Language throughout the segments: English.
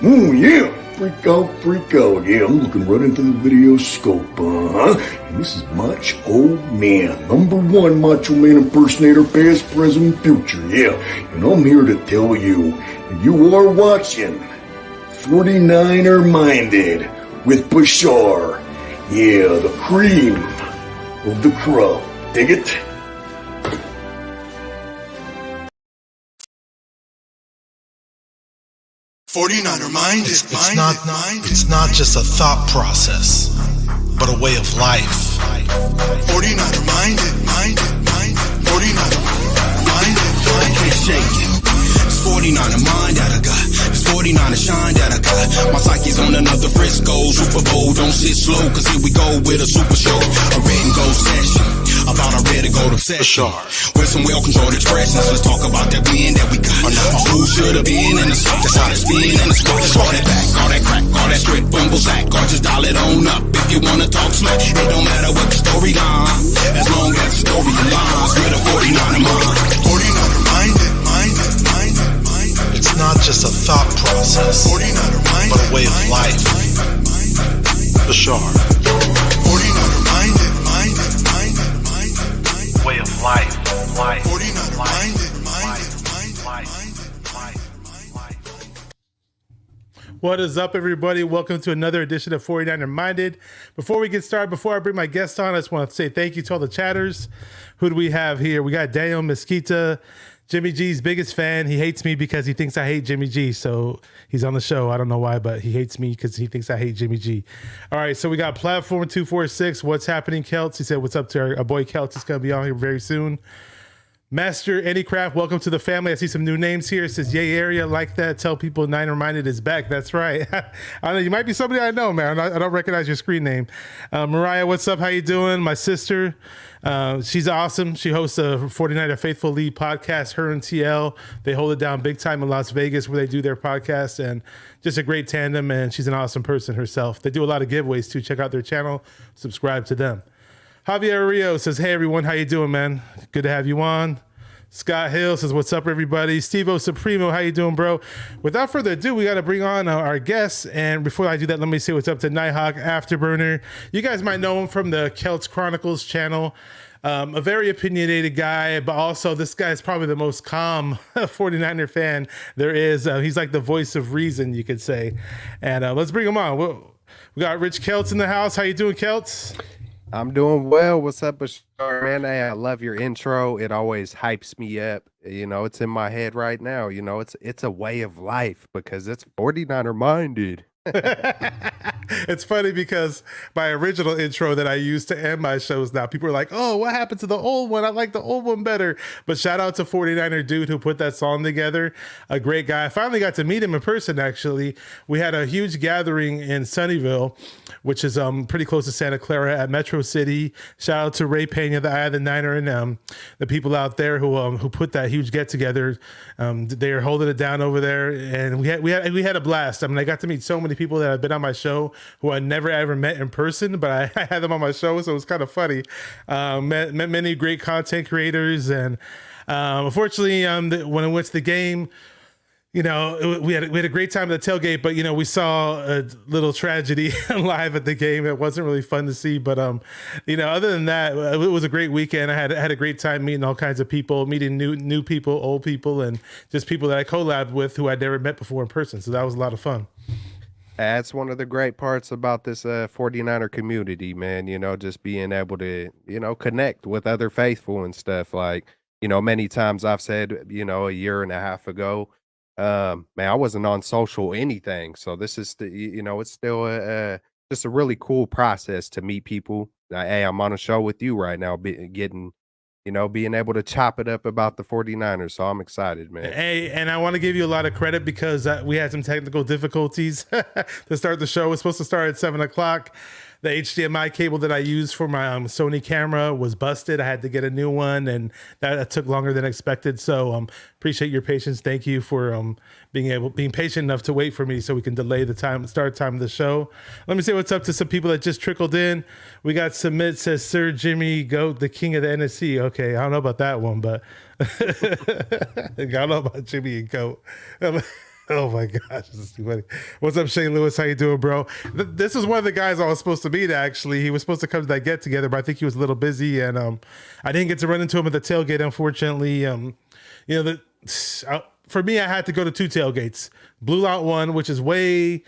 Oh, yeah. Freak out, freak out. Yeah, I'm looking right into the video scope, And this is Macho Man, #1 Macho Man impersonator, past, present, future. Yeah, and I'm here to tell you, you are watching 49er Minded with Bashar. Yeah, the cream of the crop. Dig it? It's not just a thought process, but a way of life. 49er minded. 49er minded. Shake it. It's 49er mind that I got. It's 49er shine that I got. My psyche's on another Frisco Super Bowl. Don't sit slow, cause here we go with a super show. A red and gold session. About a red and gold obsession. With some well-controlled expressions. Let's talk about that win that we got. Who should have been in the spot? That's how they spin in the spot. All that back, all that crack, all that strip, bumble sack. Or just dial it on up if you wanna talk smack. It don't matter what the story line, as long as the story aligns with a 49er mind. 49er minded. It's not just a thought process, 49er minded, but a way of life. The Shar. 49er minded. Way of life. 49er minded. What is up, everybody? Welcome to another edition of 49er Minded. Before we get started, before I bring my guest on, I just want to say thank you to all the chatters. Who do we have here? We got Daniel Mesquita, Jimmy G's biggest fan. He hates me because he thinks I hate Jimmy G. So he's on the show. I don't know why, but he hates me because he thinks I hate Jimmy G. All right, so we got Platform 246. What's happening, Keltz? He said, what's up to our boy Keltz? He's going to be on here very soon. Master Anycraft, welcome to the family. I see some new names here. It says, yay, area, like that. Tell people Niner Minded is back. That's right. I know you might be somebody I know, man. I don't recognize your screen name. Mariah, what's up? How you doing? My sister, she's awesome. She hosts a 49er Faithful Lead podcast, her and TL. They hold it down big time in Las Vegas where they do their podcast, and just a great tandem, and she's an awesome person herself. They do a lot of giveaways too. Check out their channel. Subscribe to them. Javier Rio says, hey, everyone, how you doing, man? Good to have you on. Scott Hill says, what's up, everybody? Steve-O Supremo, how you doing, bro? Without further ado, we got to bring on our guests. And before I do that, let me say what's up to Nighthawk Afterburner. You guys might know him from the Keltz Chronicles channel. A very opinionated guy, but also this guy is probably the most calm 49er fan there is. He's like the voice of reason, you could say. And let's bring him on. We got Rich Keltz in the house. How you doing, Keltz? I'm doing well. What's up, Bashar, man? Hey, I love your intro. It always hypes me up. You know, it's in my head right now. You know, it's a way of life because it's 49er minded. It's funny because my original intro that I used to end my shows now, people are like, oh, what happened to the old one? I like the old one better. But shout out to 49er Dude who put that song together. A great guy. I finally got to meet him in person, actually. We had a huge gathering in Sunnyvale, which is pretty close to Santa Clara at Metro City. Shout out to Ray Pena, the Eye of the Niner, and the people out there who put that huge get together. They are holding it down over there, and we had a blast. I mean, I got to meet so many people that have been on my show who I never ever met in person, but I had them on my show, so it was kind of funny. Met many great content creators, and unfortunately, when I went to the game, you know, we had a great time at the tailgate, but, you know, we saw a little tragedy live at the game. It wasn't really fun to see, but, you know, other than that, it was a great weekend. I had a great time meeting all kinds of people, meeting new people, old people, and just people that I collabed with who I'd never met before in person. So that was a lot of fun. That's one of the great parts about this 49er community, man. You know, just being able to, you know, connect with other faithful and stuff. Like, you know, many times I've said, you know, a year and a half ago, man, I wasn't on social anything. So this is, you know, it's still just a really cool process to meet people. Hey, I'm on a show with you right now, getting, you know, being able to chop it up about the 49ers. So I'm excited, man. Hey, and I want to give you a lot of credit because we had some technical difficulties to start the show. It was supposed to start at 7 o'clock. The HDMI cable that I used for my Sony camera was busted. I had to get a new one, and that took longer than expected. So appreciate your patience. Thank you for being patient enough to wait for me so we can delay the start time of the show. Let me say what's up to some people that just trickled in. We got Submit says Sir Jimmy Goat, the king of the NSC. Okay, I don't know about that one, but I don't know about Jimmy and Goat. Oh my gosh, this is too funny. What's up, Shane Lewis? How you doing, bro? This is one of the guys I was supposed to meet. Actually, he was supposed to come to that get together, but I think he was a little busy, and I didn't get to run into him at the tailgate. Unfortunately, for me, I had to go to 2 tailgates. Blue Lot 1, which is way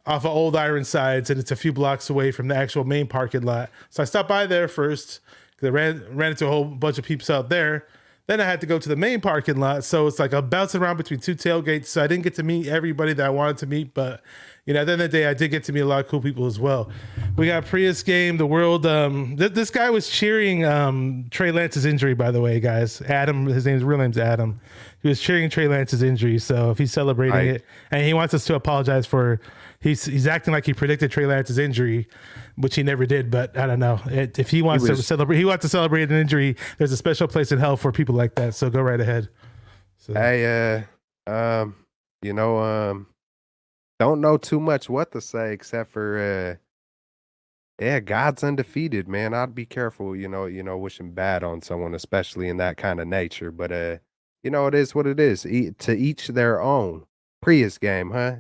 off of Old Ironsides, and it's a few blocks away from the actual main parking lot. So I stopped by there first. I ran into a whole bunch of peeps out there. Then I had to go to the main parking lot. So it's like I'm bouncing around between 2 tailgates. So I didn't get to meet everybody that I wanted to meet. But, at the end of the day, I did get to meet a lot of cool people as well. We got Prius Game, the world. This guy was cheering Trey Lance's injury, by the way, guys. Adam, his real name's Adam. He was cheering Trey Lance's injury. So if he's celebrating it, and he wants us to apologize for, he's acting like he predicted Trey Lance's injury, which he never did. But I don't know if he wants to celebrate. He wants to celebrate an injury. There's a special place in hell for people like that. So go right ahead. So. Hey, don't know too much what to say except for, God's undefeated, man. I'd be careful, wishing bad on someone, especially in that kind of nature. But, it is what it is. To each their own. Prius Game, huh?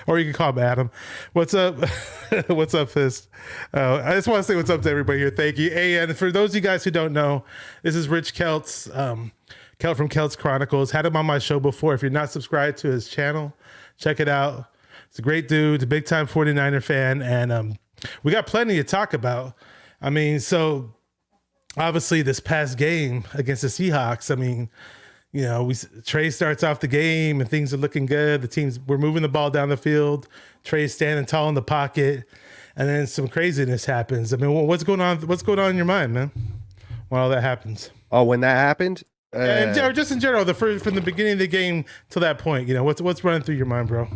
Or you can call him Adam. What's up? What's up, Fist? I just want to say what's up to everybody here. Thank you. Hey, and for those of you guys who don't know, this is Rich Keltz, Keltz from Keltz Chronicles. Had him on my show before. If you're not subscribed to his channel, check it out. It's a great dude, a big time 49er fan, and we got plenty to talk about. I mean, so obviously this past game against the Seahawks, I mean, Trey starts off the game and things are looking good. We're moving the ball down the field. Trey's standing tall in the pocket, and then some craziness happens. I mean, what's going on? What's going on in your mind, man, when all that happens? Oh, when that happened? Or just in general, from the beginning of the game to that point, what's running through your mind, bro?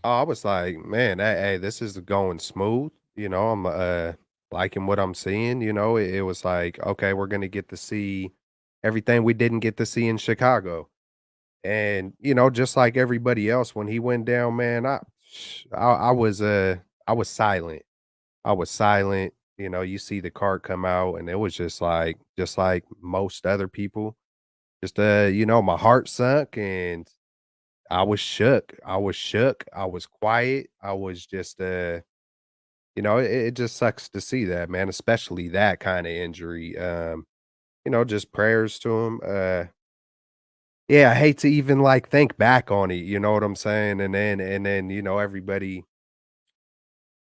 Oh, I was like, man, hey, this is going smooth. I'm liking what I'm seeing. It was like, okay, we're gonna get to see everything we didn't get to see in Chicago. And, just like everybody else, when he went down, man, I was silent. I was silent. You see the card come out, and it was just like most other people, just my heart sunk, and I was shook. I was quiet. I was just it just sucks to see that, man, especially that kind of injury. Just prayers to him. Yeah, I hate to even think back on it, you know what I'm saying? And then everybody,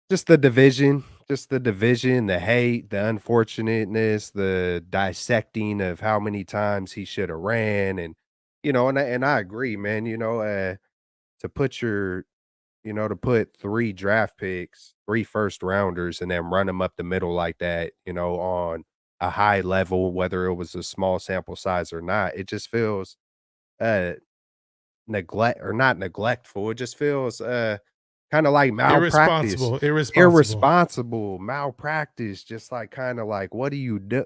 just the division, the hate, the unfortunateness, the dissecting of how many times he should have ran. And and I agree, man, to put to put 3 draft picks, 3 first rounders, and then run them up the middle like that, on a high level, whether it was a small sample size or not, it just feels not neglectful. It just feels kind of like malpractice. Irresponsible, malpractice, just kind of what do you do?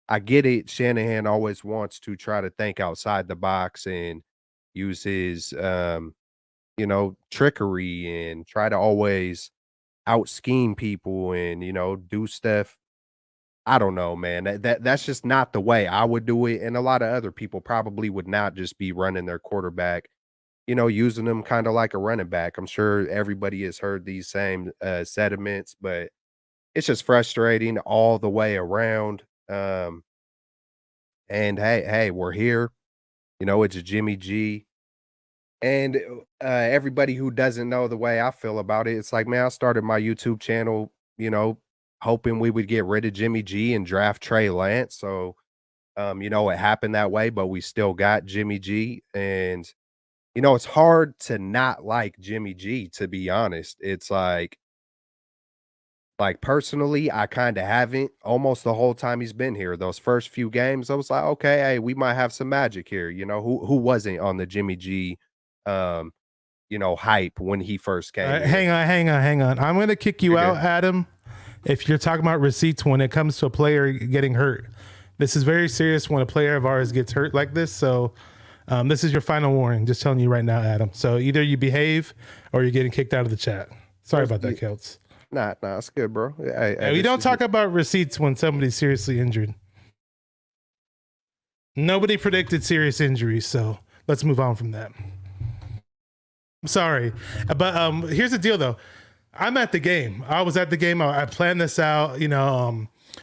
I get it. Shanahan always wants to try to think outside the box and use his trickery and try to always out scheme people and do stuff. I don't know, man. That's just not the way I would do it. And a lot of other people probably would not just be running their quarterback, using them kind of like a running back. I'm sure everybody has heard these same sentiments, but it's just frustrating all the way around. And hey, we're here. It's a Jimmy G. And everybody who doesn't know the way I feel about it, it's like, man, I started my YouTube channel, hoping we would get rid of Jimmy G and draft Trey Lance. So, it happened that way, but we still got Jimmy G. And, it's hard to not like Jimmy G, to be honest. It's like personally, I kind of haven't almost the whole time he's been here. Those first few games, I was like, okay, hey, we might have some magic here. Who wasn't on the Jimmy G hype when he first came. Hang on. I'm going to kick you out, Adam. If you're talking about receipts when it comes to a player getting hurt, this is very serious when a player of ours gets hurt like this. So this is your final warning. Just telling you right now, Adam. So either you behave or you're getting kicked out of the chat. Sorry about that, Keltz. Nah, it's good, bro. We don't talk about receipts when somebody's seriously injured. Nobody predicted serious injuries, so let's move on from that. sorry, but here's the deal though. I'm at the game. I was at the game. I planned this out.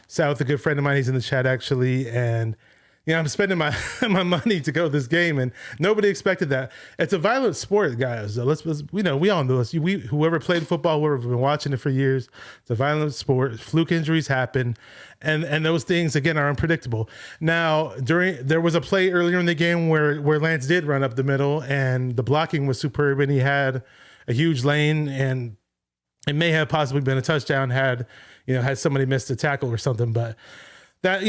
Sat with a good friend of mine. He's in the chat actually, and I'm spending my my money to go to this game, and nobody expected that. It's a violent sport, guys. Let's we all know this. Whoever played football, whoever's been watching it for years, it's a violent sport. Fluke injuries happen, and those things again are unpredictable. Now, there was a play earlier in the game where Lance did run up the middle, and the blocking was superb, and he had a huge lane, and it may have possibly been a touchdown had somebody missed a tackle or something, but that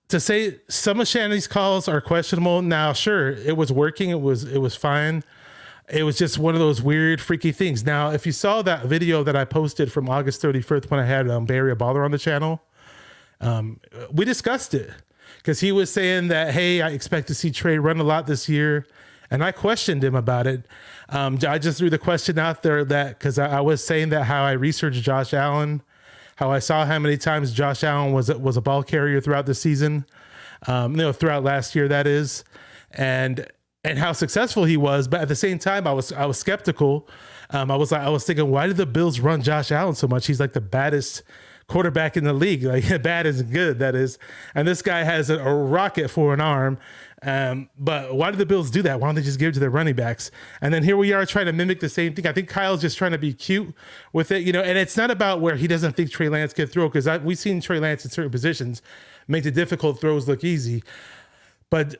to say some of Shanny's calls are questionable. Now, sure, it was working. It was fine. It was just one of those weird, freaky things. Now, if you saw that video that I posted from August 31st when I had Bay Area Baller on the channel, we discussed it because he was saying that, hey, I expect to see Trey run a lot this year. And I questioned him about it. I just threw the question out there that because I was saying that how I researched Josh Allen, how I saw how many times Josh Allen was a ball carrier throughout the season, throughout last year, that is, and how successful he was. But at the same time, I was skeptical. I was thinking, why did the Bills run Josh Allen so much? He's like the baddest quarterback in the league. Like bad is good, that is. And this guy has a rocket for an arm. But why did the Bills do that? Why don't they just give it to their running backs? And then here we are trying to mimic the same thing. I think Kyle's just trying to be cute with it, and it's not about where he doesn't think Trey Lance can throw, because we've seen Trey Lance in certain positions make the difficult throws look easy. But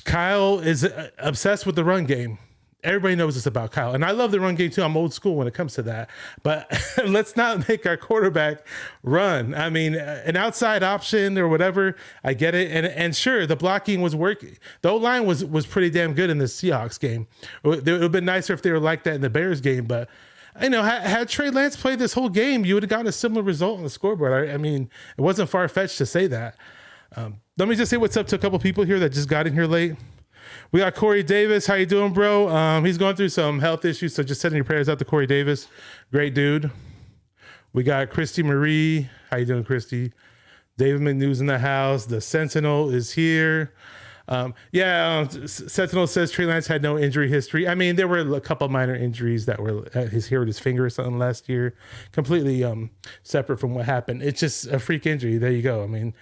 Kyle is obsessed with the run game. Everybody knows this about Kyle. And I love the run game too. I'm old school when it comes to that. But let's not make our quarterback run. I mean, an outside option or whatever, I get it. And sure, the blocking was working. The O-line was pretty damn good in the Seahawks game. It would have been nicer if they were like that in the Bears game. But, had Trey Lance played this whole game, you would have gotten a similar result on the scoreboard. I mean, it wasn't far-fetched to say that. Let me just say what's up to a couple people here that just got in here late. We got Corey Davis. How you doing, bro? He's going through some health issues, so just sending your prayers out to Corey Davis. Great dude. We got Christy Marie. How you doing, Christy? David McNews in the house. The Sentinel is here. Sentinel says Trey Lance had no injury history. I mean, there were a couple minor injuries that were at his finger or something last year. Completely separate from what happened. It's just a freak injury. There you go. I mean,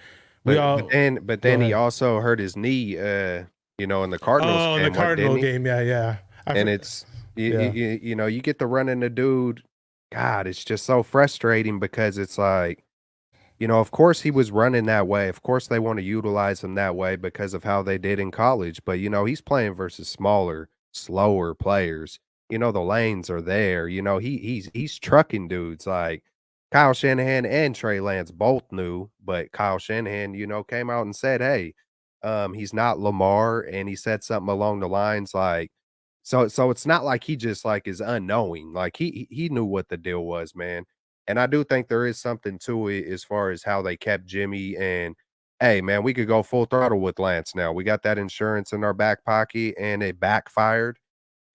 but then he also hurt his knee. In the Cardinals game. Oh, in the Cardinal game, yeah. And it's, you get the run into dude. God, it's just so frustrating because it's like, of course he was running that way. Of course they want to utilize him that way because of how they did in college. But, he's playing versus smaller, slower players. The lanes are there. He's trucking dudes. Like Kyle Shanahan and Trey Lance both knew, but Kyle Shanahan, came out and said, hey, he's not Lamar, and he said something along the lines like, so it's not like he just like is unknowing. Like he knew what the deal was, man. And I do think there is something to it as far as how they kept Jimmy. And hey, man, we could go full throttle with Lance now. We got that insurance in our back pocket, and it backfired.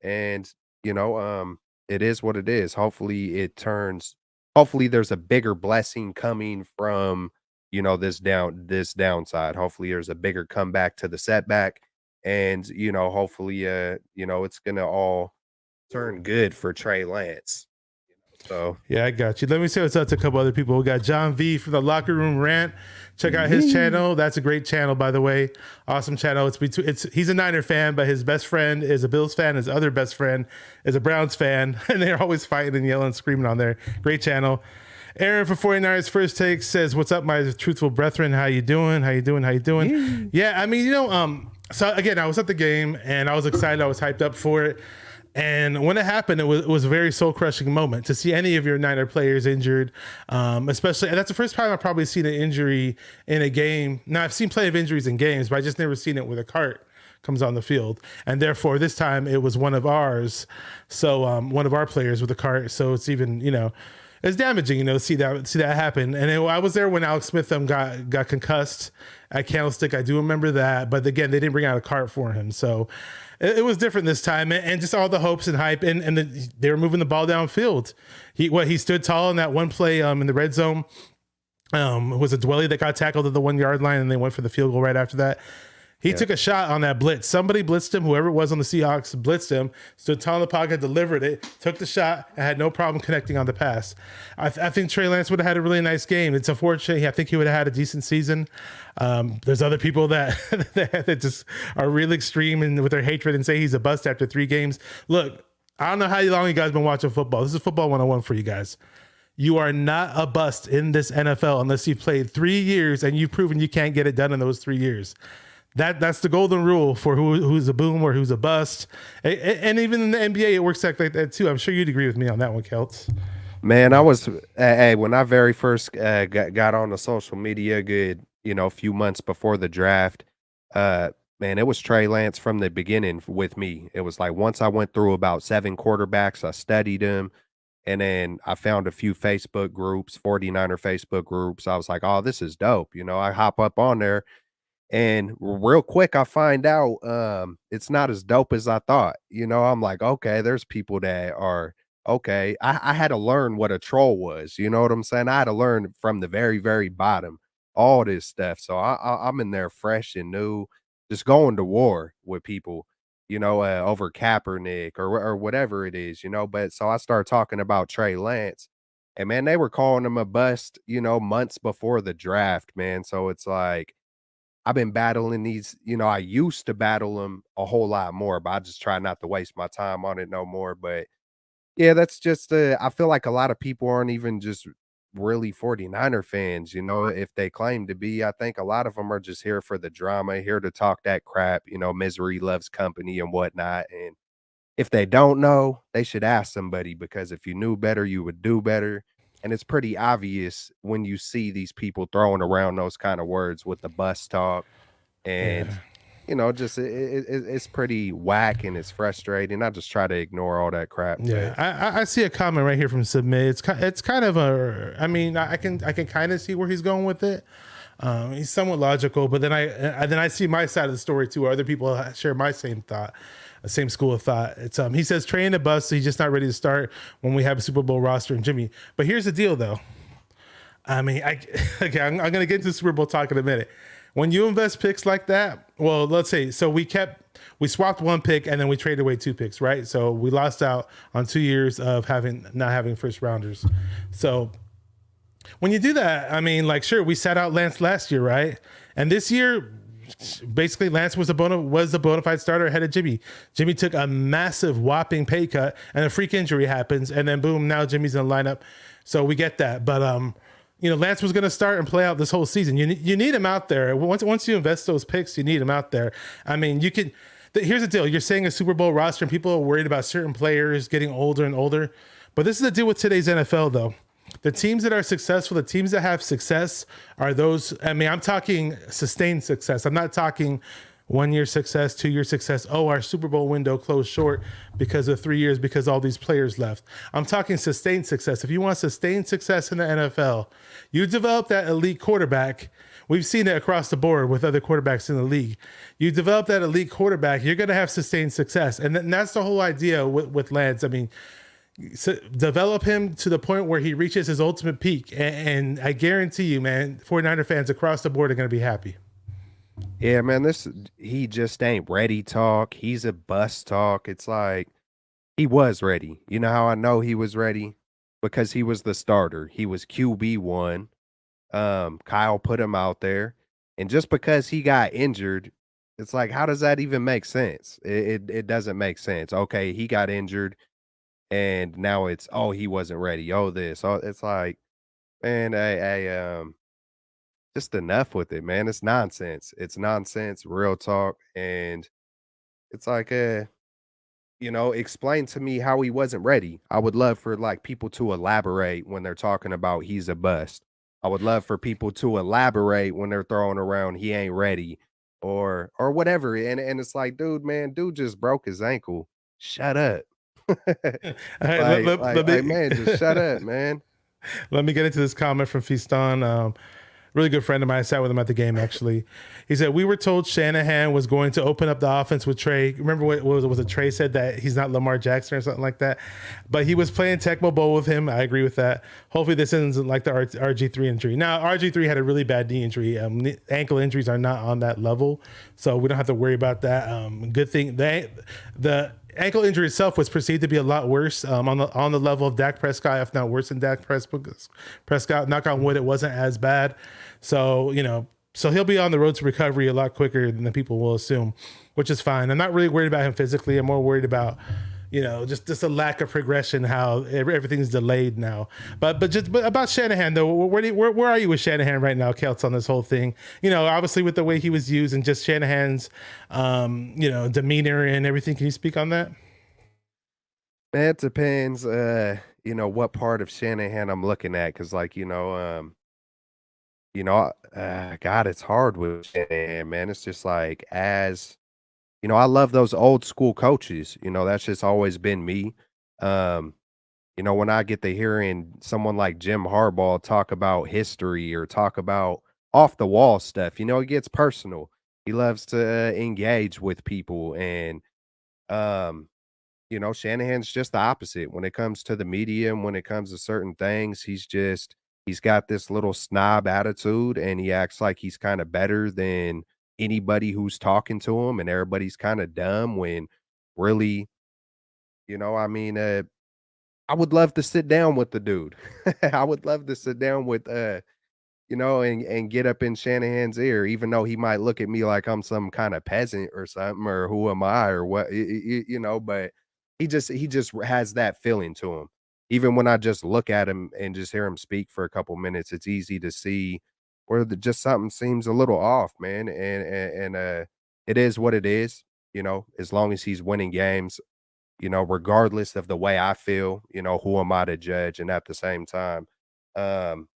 And it is what it is. Hopefully there's a bigger blessing coming from this downside. Hopefully there's a bigger comeback to the setback, and hopefully it's gonna all turn good for Trey Lance. So yeah, I got you. Let me say what's up to a couple other people. We got John V for the Locker Room Rant. Check out his channel. That's a great channel, by the way. Awesome channel. He's a Niner fan, but his best friend is a Bills fan. His other best friend is a Browns fan, and they're always fighting and yelling and screaming on there. Great channel. Aaron for 49ers First Take says, what's up, my truthful brethren? How you doing? Yeah, I mean, so again, I was at the game and I was excited. I was hyped up for it. And when it happened, it was a very soul-crushing moment to see any of your Niner players injured, especially. And that's the first time I've probably seen an injury in a game. Now, I've seen plenty of injuries in games, but I just never seen it with a cart comes on the field. And therefore, this time it was one of ours. So one of our players with a cart. So it's even, it's damaging, to see that happen. And I was there when Alex Smith got concussed at Candlestick. I do remember that. But again, they didn't bring out a cart for him. So it was different this time. And just all the hopes and hype. And they were moving the ball downfield. He stood tall in that one play in the red zone. It was a Dwelly that got tackled at the 1 yard line, and they went for the field goal right after that. He took a shot on that blitz. Somebody blitzed him. Whoever it was on the Seahawks blitzed him. Stood tall in the pocket, delivered it, took the shot, and had no problem connecting on the pass. I think Trey Lance would have had a really nice game. It's unfortunate. I think he would have had a decent season. There's other people that that just are real extreme and with their hatred and say he's a bust after 3 games. Look, I don't know how long you guys been watching football. This is football 101 for you guys. You are not a bust in this NFL unless you've played 3 years and you've proven you can't get it done in those 3 years. That's the golden rule for who's a boom or who's a bust. And even in the NBA, it works like that too. I'm sure you'd agree with me on that one, Keltz. Man, I was when I very first got on the social media, good, a few months before the draft. Man, it was Trey Lance from the beginning with me. It was like once I went through about 7 quarterbacks, I studied them. And then I found a few Facebook groups, 49er Facebook groups. I was like, oh, this is dope. I hop up on there. And real quick, I find out it's not as dope as I thought. I'm like, okay, there's people that are okay. I had to learn what a troll was. You know what I'm saying? I had to learn from the very, very bottom all this stuff. So I'm in there fresh and new, just going to war with people, over Kaepernick or whatever it is, But so I started talking about Trey Lance, and man, they were calling him a bust, months before the draft, man. So it's like, I've been battling these, I used to battle them a whole lot more, but I just try not to waste my time on it no more. But yeah, that's just, I feel like a lot of people aren't even just really 49er fans, if they claim to be. I think a lot of them are just here for the drama, here to talk that crap, misery loves company and whatnot. And if they don't know, they should ask somebody, because if you knew better, you would do better. And it's pretty obvious when you see these people throwing around those kind of words with the bus talk, and just it's pretty whack and it's frustrating. I just try to ignore all that crap. Yeah, I see a comment right here from Submit. It's kind of I mean, I can kind of see where he's going with it. He's somewhat logical, but then I see my side of the story too. Where other people share my same thought. Same school of thought. It's he says Trey in the bus. He's just not ready to start when we have a Super Bowl roster and Jimmy. But here's the deal, though. I mean, I'm going to get into Super Bowl talk in a minute. When you invest picks like that, well, let's say, so we swapped 1 pick and then we traded away 2 picks, right? So we lost out on 2 years of not having first rounders. So when you do that, I mean, like, sure, we sat out Lance last year, right? And this year, basically, Lance was a bona fide starter ahead of Jimmy. Jimmy took a massive whopping pay cut, and a freak injury happens, and then boom, now Jimmy's in the lineup. So we get that, but Lance was going to start and play out this whole season. You need him out there. Once you invest those picks, you need him out there. I mean, you can. Here's the deal: you're saying a Super Bowl roster, and people are worried about certain players getting older and older. But this is the deal with today's NFL, though. The teams that are successful, the teams that have success are those, I mean, I'm talking sustained success. I'm not talking 1 year success, 2 year success. Oh, our Super Bowl window closed short because of 3 years because all these players left. I'm talking sustained success. If you want sustained success in the NFL, you develop that elite quarterback. We've seen it across the board with other quarterbacks in the league. You develop that elite quarterback, you're going to have sustained success. And that's the whole idea with Lance. I mean, so develop him to the point where he reaches his ultimate peak. And I guarantee you, man, 49er fans across the board are going to be happy. Yeah, man, he just ain't ready talk. He's a bust talk. It's like he was ready. You know how I know he was ready? Because he was the starter. He was QB1. Kyle put him out there. And just because he got injured, it's like, how does that even make sense? It doesn't make sense. Okay, he got injured. And now it's, oh, he wasn't ready. Oh, this. Oh, it's like, man, just enough with it, man. It's nonsense. It's nonsense, real talk. And it's like, explain to me how he wasn't ready. I would love for like people to elaborate when they're talking about he's a bust. I would love for people to elaborate when they're throwing around he ain't ready or whatever. And it's like, dude just broke his ankle. Shut up. Man, just shut up, man. Let me get into this comment from Fiston. really good friend of mine. I sat with him at the game, actually. He said, we were told Shanahan was going to open up the offense with Trey. Remember what was it? Trey said that he's not Lamar Jackson or something like that. But he was playing Tecmo Bowl with him. I agree with that. Hopefully this isn't like the RG3 injury. Now, RG3 had a really bad knee injury. Ankle injuries are not on that level, so we don't have to worry about that. Good thing. The ankle injury itself was perceived to be a lot worse on the level of Dak Prescott, if not worse than Dak Prescott. Knock on wood, it wasn't as bad. So, so he'll be on the road to recovery a lot quicker than the people will assume, which is fine. I'm not really worried about him physically. I'm more worried about, just a lack of progression, how everything's delayed now. But about Shanahan though, where are you with Shanahan right now, Keltz, on this whole thing? Obviously with the way he was used and just Shanahan's, demeanor and everything. Can you speak on that? It depends, what part of Shanahan I'm looking at, because God, it's hard with Shanahan, man. It's just like I love those old school coaches. That's just always been me. When I get to hearing someone like Jim Harbaugh talk about history or talk about off the wall stuff, it gets personal. He loves to engage with people, and Shanahan's just the opposite when it comes to the media and when it comes to certain things. He's got this little snob attitude, and he acts like he's kind of better than anybody who's talking to him, and everybody's kind of dumb when really, I would love to sit down with the dude. I would love to sit down with, and get up in Shanahan's ear, even though he might look at me like I'm some kind of peasant or something, or who am I or what, but he just has that feeling to him. Even when I just look at him and just hear him speak for a couple minutes, it's easy to see where just something seems a little off, man. And it is what it is, as long as he's winning games, regardless of the way I feel, who am I to judge? And at the same time, I'm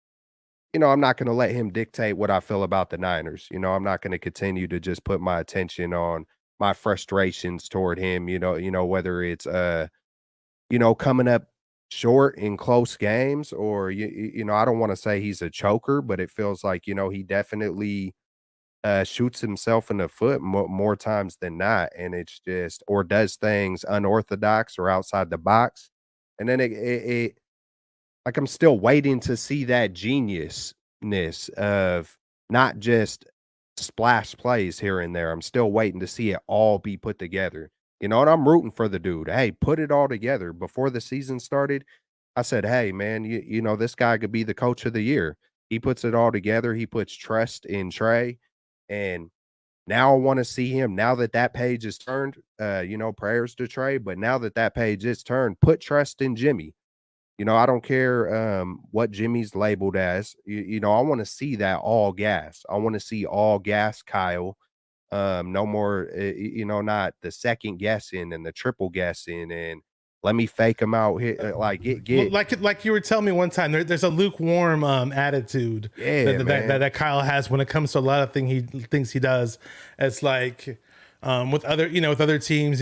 not going to let him dictate what I feel about the Niners. I'm not going to continue to just put my attention on my frustrations toward him, whether it's, coming up short in close games, or I don't want to say he's a choker, but it feels like he definitely shoots himself in the foot more times than not, and it's just, or does things unorthodox or outside the box, and then it like I'm still waiting to see that geniusness of not just splash plays here and there. I'm still waiting to see it all be put together. And I'm rooting for the dude. Hey, put it all together. Before the season started, I said, hey, man, this guy could be the coach of the year. He puts it all together. He puts trust in Trey. And now I want to see him, now that page is turned, prayers to Trey. But now that page is turned, put trust in Jimmy. I don't care what Jimmy's labeled as. I want to see that all gas. I want to see all gas Kyle. No more, not the second guessing and the triple guessing and let me fake him out here. Like you were telling me one time, there's a lukewarm attitude that Kyle has when it comes to a lot of things he does. It's like with other teams,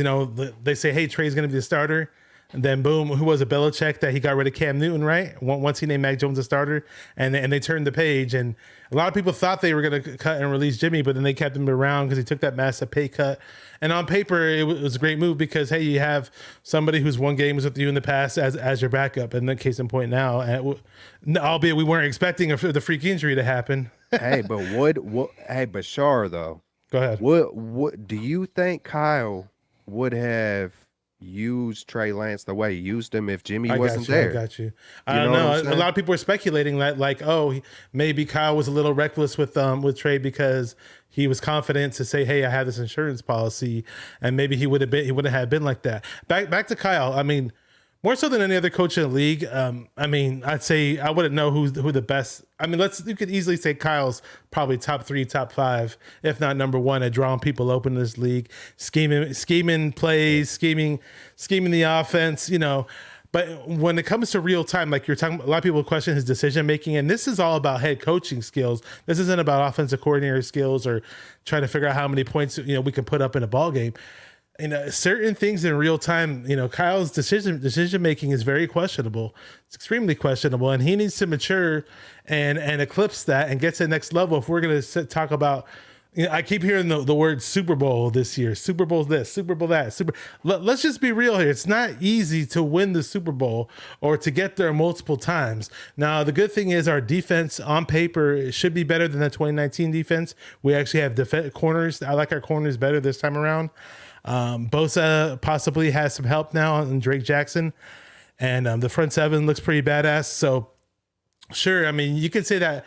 they say, hey, Trey's going to be the starter. And then boom, who was it? Belichick, that he got rid of Cam Newton, right? Once he named Mac Jones a starter, and they turned the page. And a lot of people thought they were going to cut and release Jimmy, but then they kept him around because he took that massive pay cut. And on paper, it was a great move because, hey, you have somebody who's won games with you in the past as your backup. And the case in point now, albeit we weren't expecting the freak injury to happen. Hey, but but Shar, though. Go ahead. What do you think Kyle would have used Trey Lance the way he used him if Jimmy wasn't there? I got you. I don't know. A lot of people are speculating that, like, maybe Kyle was a little reckless with Trey because he was confident to say, "Hey, I have this insurance policy," and maybe he wouldn't have been like that. Back to Kyle. I mean, more so than any other coach in the league. I'd say I wouldn't know who the best. I mean, you could easily say Kyle's probably top 3, top 5, if not number 1 at drawing people open in this league, scheming plays, scheming the offense. But when it comes to real time, like you're talking, a lot of people question his decision making, and this is all about head coaching skills. This isn't about offensive coordinator skills or trying to figure out how many points we can put up in a ball game. certain things in real time, Kyle's decision making is very questionable. It's extremely questionable, and he needs to mature and eclipse that and get to the next level. If we're going to talk about, I keep hearing the word Super Bowl this year, Super Bowl this, Super Bowl that, let's just be real here. It's not easy to win the Super Bowl or to get there multiple times. Now, the good thing is our defense on paper should be better than the 2019 defense. We actually have corners. I like our corners better this time around. Bosa possibly has some help now on Drake Jackson, and the front seven looks pretty badass. So sure, you can say that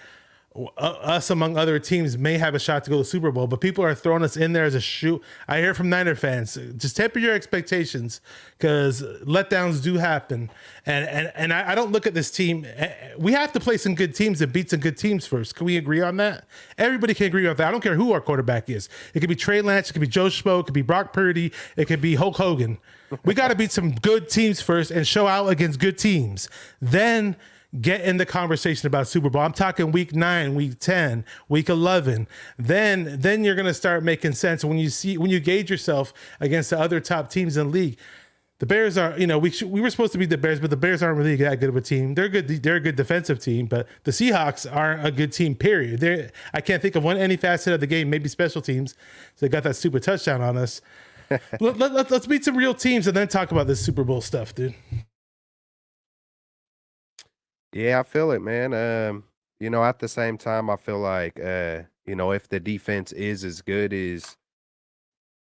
us among other teams may have a shot to go to the Super Bowl, but people are throwing us in there as a shoe. I hear from Niner fans, just temper your expectations because letdowns do happen. And I don't look at this team. We have to play some good teams and beat some good teams first. Can we agree on that? Everybody can agree on that. I don't care who our quarterback is. It could be Trey Lance. It could be Joe Schmo. It could be Brock Purdy. It could be Hulk Hogan. We got to beat some good teams first and show out against good teams. Then get in the conversation about Super Bowl. I'm talking week 9, week 10, week 11. Then you're going to start making sense when you gauge yourself against the other top teams in the league. The Bears are, we were supposed to beat the Bears, but the Bears aren't really that good of a team. They're good. They're a good defensive team, but the Seahawks aren't a good team, period. I can't think of any facet of the game, maybe special teams. So they got that stupid touchdown on us. Let's beat some real teams and then talk about this Super Bowl stuff, dude. Yeah, I feel it, man. At the same time, I feel like, if the defense is as good as,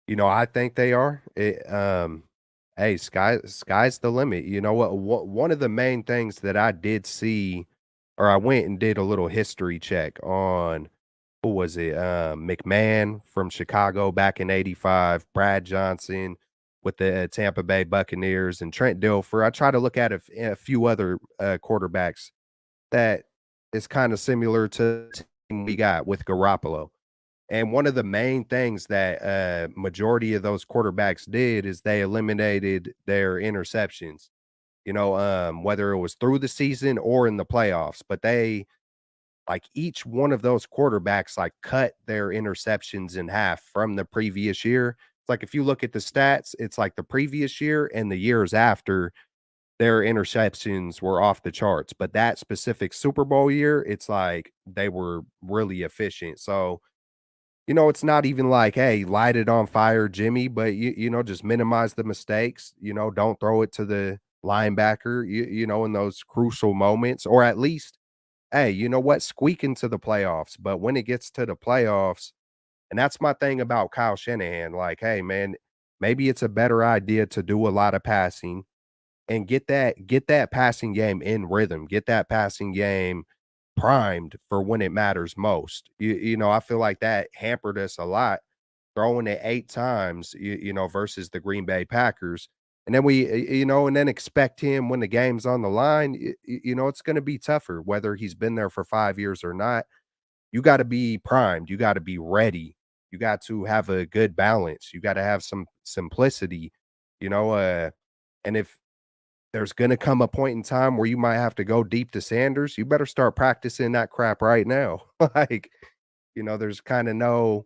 I think they are, hey, sky's the limit. You know what? One of the main things that I did see, or I went and did a little history check on, who was it? McMahon from Chicago back in '85, Brad Johnson with the Tampa Bay Buccaneers, and Trent Dilfer. I try to look at a few other quarterbacks that is kind of similar to the team we got with Garoppolo. And one of the main things that majority of those quarterbacks did is they eliminated their interceptions, whether it was through the season or in the playoffs. But they, like, each one of those quarterbacks, like, cut their interceptions in half from the previous year. It's like, if you look at the stats, it's like the previous year and the years after, their interceptions were off the charts. But that specific Super Bowl year, it's like they were really efficient. So, it's not even like, hey, light it on fire, Jimmy, but just minimize the mistakes. Don't throw it to the linebacker, in those crucial moments, or at least, hey, you know what, squeak into the playoffs. But when it gets to the playoffs, and that's my thing about Kyle Shanahan. Like, hey, man, maybe it's a better idea to do a lot of passing and get that passing game in rhythm, get that passing game primed for when it matters most. I feel like that hampered us a lot, throwing it 8 times, versus the Green Bay Packers. And then and then expect him when the game's on the line. It's going to be tougher, whether he's been there for 5 years or not. You got to be primed. You got to be ready. You got to have a good balance. You got to have some simplicity, and if there's going to come a point in time where you might have to go deep to Sanders, you better start practicing that crap right now. Like, there's kind of no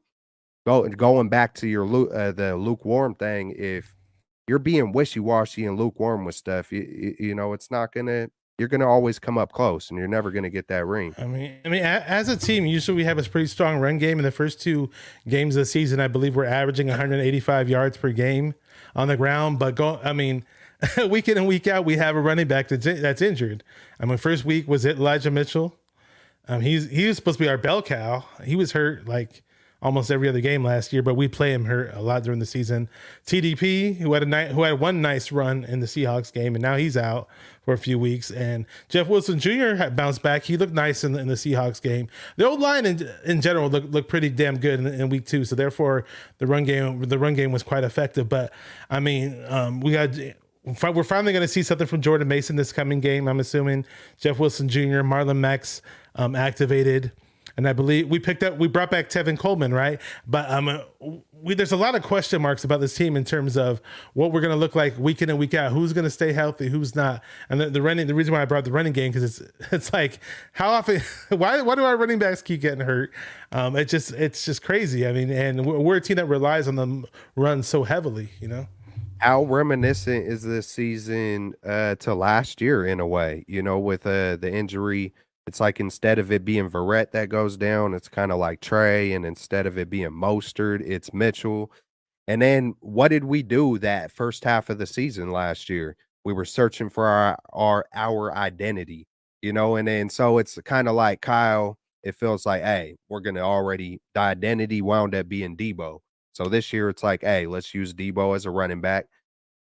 going back to your the lukewarm thing. If you're being wishy-washy and lukewarm with stuff, it's not going to, you're going to always come up close and you're never going to get that ring. As a team, usually we have a pretty strong run game. In the first 2 games of the season, I believe we're averaging 185 yards per game on the ground. But week in and week out, we have a running back that's injured. First week was it Elijah Mitchell. He was supposed to be our bell cow. He was hurt like almost every other game last year, but we play him hurt a lot during the season. TDP, who had one nice run in the Seahawks game, and now he's out for a few weeks. And Jeff Wilson Jr. had bounced back. He looked nice in the Seahawks game. The old line in general looked pretty damn good in week 2. So therefore, the run game was quite effective. But we're finally going to see something from Jordan Mason this coming game. I'm assuming Jeff Wilson Jr., Marlon Mack's activated. and I believe we brought back Tevin Coleman, right? But there's a lot of question marks about this team in terms of what we're going to look like week in and week out. Who's going to stay healthy? Who's not? And the reason why I brought the running game, because it's like, how often? Why do our running backs keep getting hurt? It's just crazy. I mean, and we're a team that relies on them run so heavily. How reminiscent is this season to last year in a way, with the injury? It's like instead of it being Verrett that goes down, it's kind of like Trey, and instead of it being Mostert, it's Mitchell. And then what did we do that first half of the season last year? We were searching for our identity, and then so it's kind of like Kyle. It feels like, hey, the identity wound up being Debo. So this year it's like, hey, let's use Debo as a running back.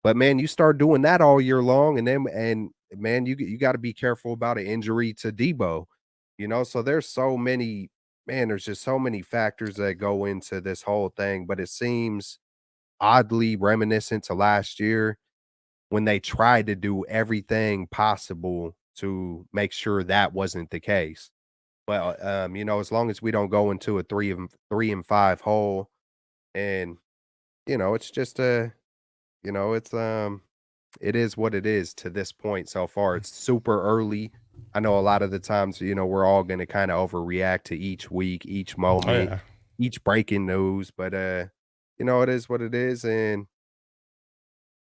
But man, you start doing that all year long, and man, you got to be careful about an injury to Debo. So there's just so many factors that go into this whole thing, but it seems oddly reminiscent to last year when they tried to do everything possible to make sure that wasn't the case. But as long as we don't go into a 3-5 hole, and it's just it's it is what it is to this point so far. It's super early. I know a lot of the times, we're all going to kind of overreact to each week, each moment, each breaking news, but it is what it is. And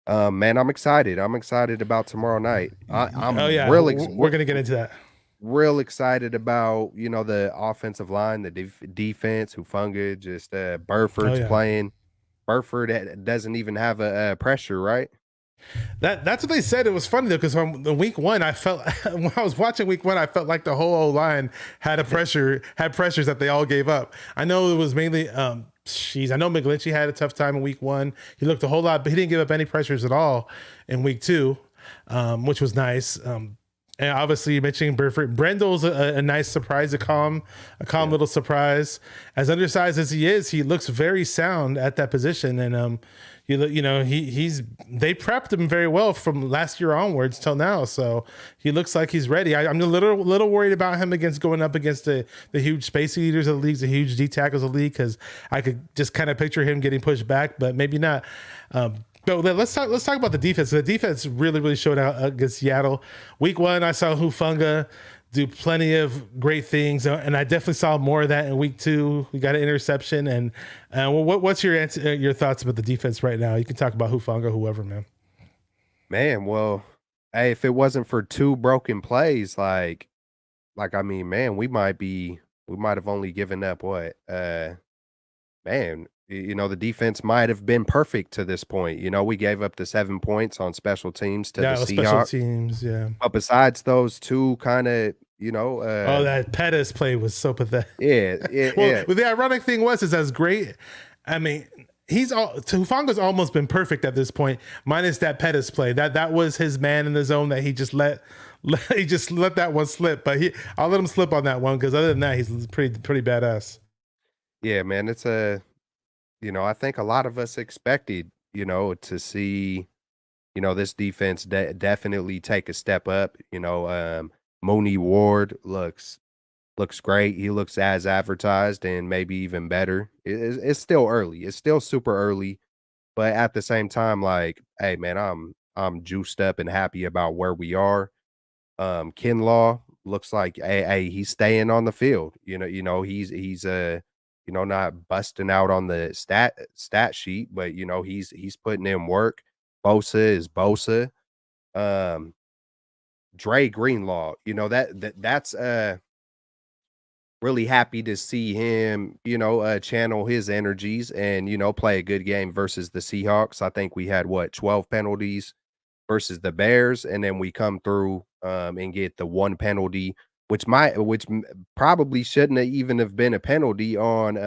man, I'm excited. I'm excited about tomorrow night. I'm we're going to get into that. Real excited about, the offensive line, the defense, Hufanga, just Burford's playing. Burford doesn't even have a pressure, right? That's what they said. It was funny though, because from the week one, I felt when I was watching week one, I felt like the whole O-line had pressures that they all gave up. I know it was mainly I know McGlinchey had a tough time in week one. He looked a whole lot, but he didn't give up any pressures at all in week two, which was nice. And obviously, you mentioned Burford. Brendel's a nice surprise, a calm little surprise. As undersized as he is, he looks very sound at that position. And they prepped him very well from last year onwards till now. So he looks like he's ready. I'm a little worried about him going up against the huge space leaders of the league, the huge D tackles of the league, because I could just kind of picture him getting pushed back, but maybe not. But let's talk about the defense. The defense really showed out against Seattle. Week one, I saw Hufanga do plenty of great things, and I definitely saw more of that in week two. We got an interception, and what's your thoughts about the defense right now? You can talk about Hufanga, whoever, man. Man, well, hey, if it wasn't for two broken plays, like I mean, man, we might have only given up what, man. The defense might have been perfect to this point. We gave up the 7 points on special teams to the Seahawks. Special teams, yeah. But besides those two kind of, that Pettis play was so pathetic. Yeah. Well, the ironic thing is that's great. I mean, Hufanga's almost been perfect at this point, minus that Pettis play. That was his man in the zone that he just let that one slip. But I'll let him slip on that one, because other than that, he's pretty badass. Yeah, man, it's I think a lot of us expected, to see, this defense definitely take a step up. Mooney Ward looks great. He looks as advertised, and maybe even better. It's still early. It's still super early, but at the same time, like, hey, man, I'm juiced up and happy about where we are. Kinlaw looks like he's staying on the field. He's not busting out on the stat sheet, but he's putting in work. Bosa is Bosa. Dre Greenlaw, that's really happy to see him, channel his energies and play a good game versus the Seahawks. I think we had 12 penalties versus the Bears, and then we come through and get the one penalty, which probably shouldn't have even have been a penalty on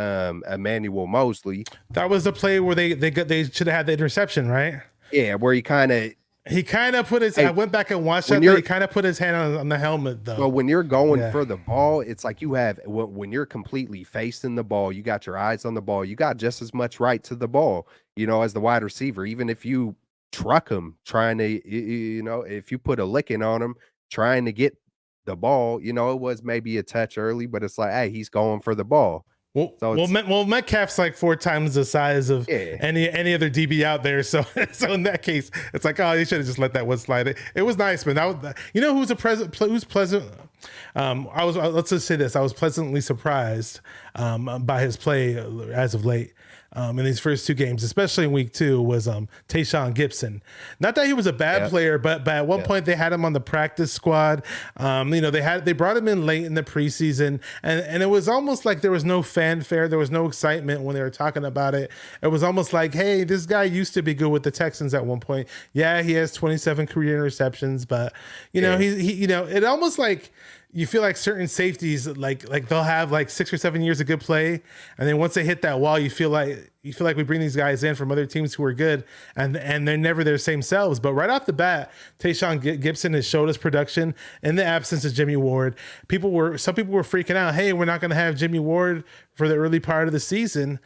Emmanuel Mosley. That was the play where they should have had the interception, right? Yeah, where he kind of put his. I went back and watched that. He kind of put his hand on the helmet, though. Well, when you're going for the ball, it's like when you're completely facing the ball, you got your eyes on the ball. You got just as much right to the ball, as the wide receiver. Even if you truck him, trying to, if you put a licking on him, trying to get the ball. You know, it was maybe a touch early, but it's like, hey, he's going for the ball. Well, Metcalf's like 4 times the size of any other DB out there. So in that case, it's like, oh, you should have just let that one slide. It was nice, man. Who's pleasant? Let's just say this: I was pleasantly surprised by his play as of late. In these first 2 games, especially in week 2, was Tayshaun Gibson. Not that he was a bad player, but at one point they had him on the practice squad. They brought him in late in the preseason, and it was almost like there was no fanfare, there was no excitement when they were talking about it. It was almost like, hey, this guy used to be good with the Texans at one point. Yeah, he has 27 career interceptions, but he it almost like you feel like certain safeties, like they'll have like 6 or 7 years of good play, and then once they hit that wall, you feel like we bring these guys in from other teams who are good, and they're never their same selves. But right off the bat, Tayshaun Gibson has showed us production in the absence of Jimmy Ward. Some people were freaking out. Hey, we're not going to have Jimmy Ward for the early part of the season.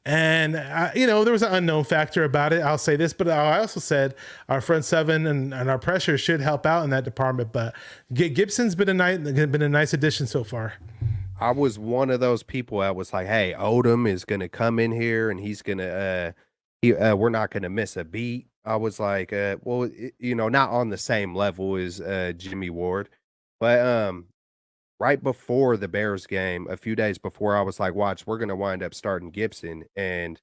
And, there was an unknown factor about it. I'll say this, but I also said our front seven and our pressure should help out in that department. But Gibson's been a nice addition so far. I was one of those people that was like, hey, Odom is going to come in here and he's going to, we're not going to miss a beat. I was like, not on the same level as Jimmy Ward. But right before the Bears game, a few days before, I was like, watch, we're going to wind up starting Gibson. And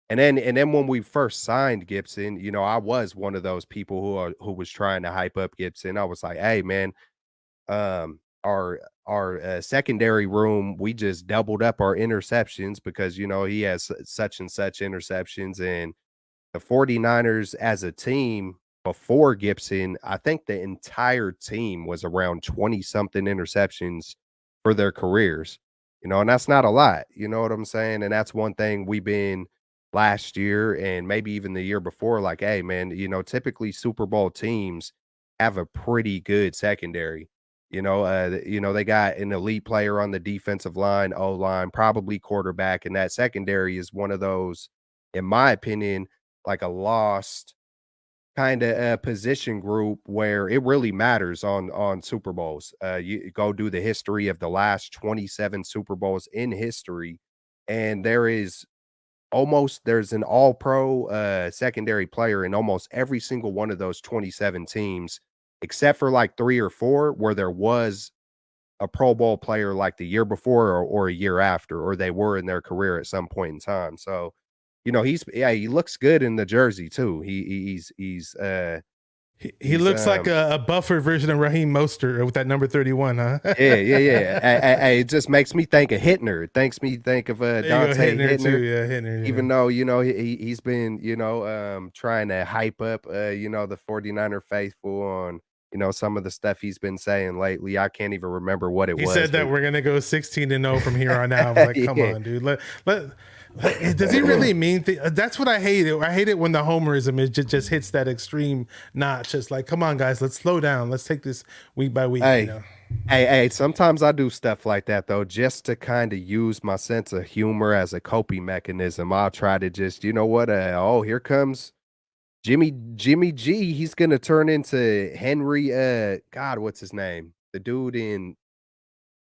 then when we first signed Gibson, I was one of those people who was trying to hype up Gibson. I was like, hey, man, our secondary room, we just doubled up our interceptions because, he has such and such interceptions. And the 49ers as a team before Gibson, I think the entire team was around 20-something interceptions for their careers, and that's not a lot. You know what I'm saying? And that's one thing we've been last year and maybe even the year before, like, hey, man, typically Super Bowl teams have a pretty good secondary. They got an elite player on the defensive line, O-line, probably quarterback, and that secondary is one of those, in my opinion, like a lost kind of position group where it really matters on Super Bowls. You go do the history of the last 27 Super Bowls in history, and there's an all-pro secondary player in almost every single one of those 27 teams, except for like 3 or 4 where there was a Pro Bowl player like the year before or a year after, or they were in their career at some point in time. So he looks good in the jersey too. He looks like a buffer version of Raheem Mostert with that number 31, huh? Yeah. It just makes me think of Hittner. It makes me think of Dante Hittner. Too. Yeah, Hittner. Yeah. Even though he's been trying to hype up the 49er faithful on some of the stuff he's been saying lately. I can't even remember what it was. He said that we're gonna go 16-0 from here on out. I was like, come on, dude. Does he really mean that's what I hate. I hate it when the homerism just hits that extreme notch. It's like, come on, guys, let's slow down. Let's take this week by week. Hey, sometimes I do stuff like that though, just to kind of use my sense of humor as a coping mechanism. I'll try to just, here comes Jimmy G. He's gonna turn into Henry. God, what's his name? The dude in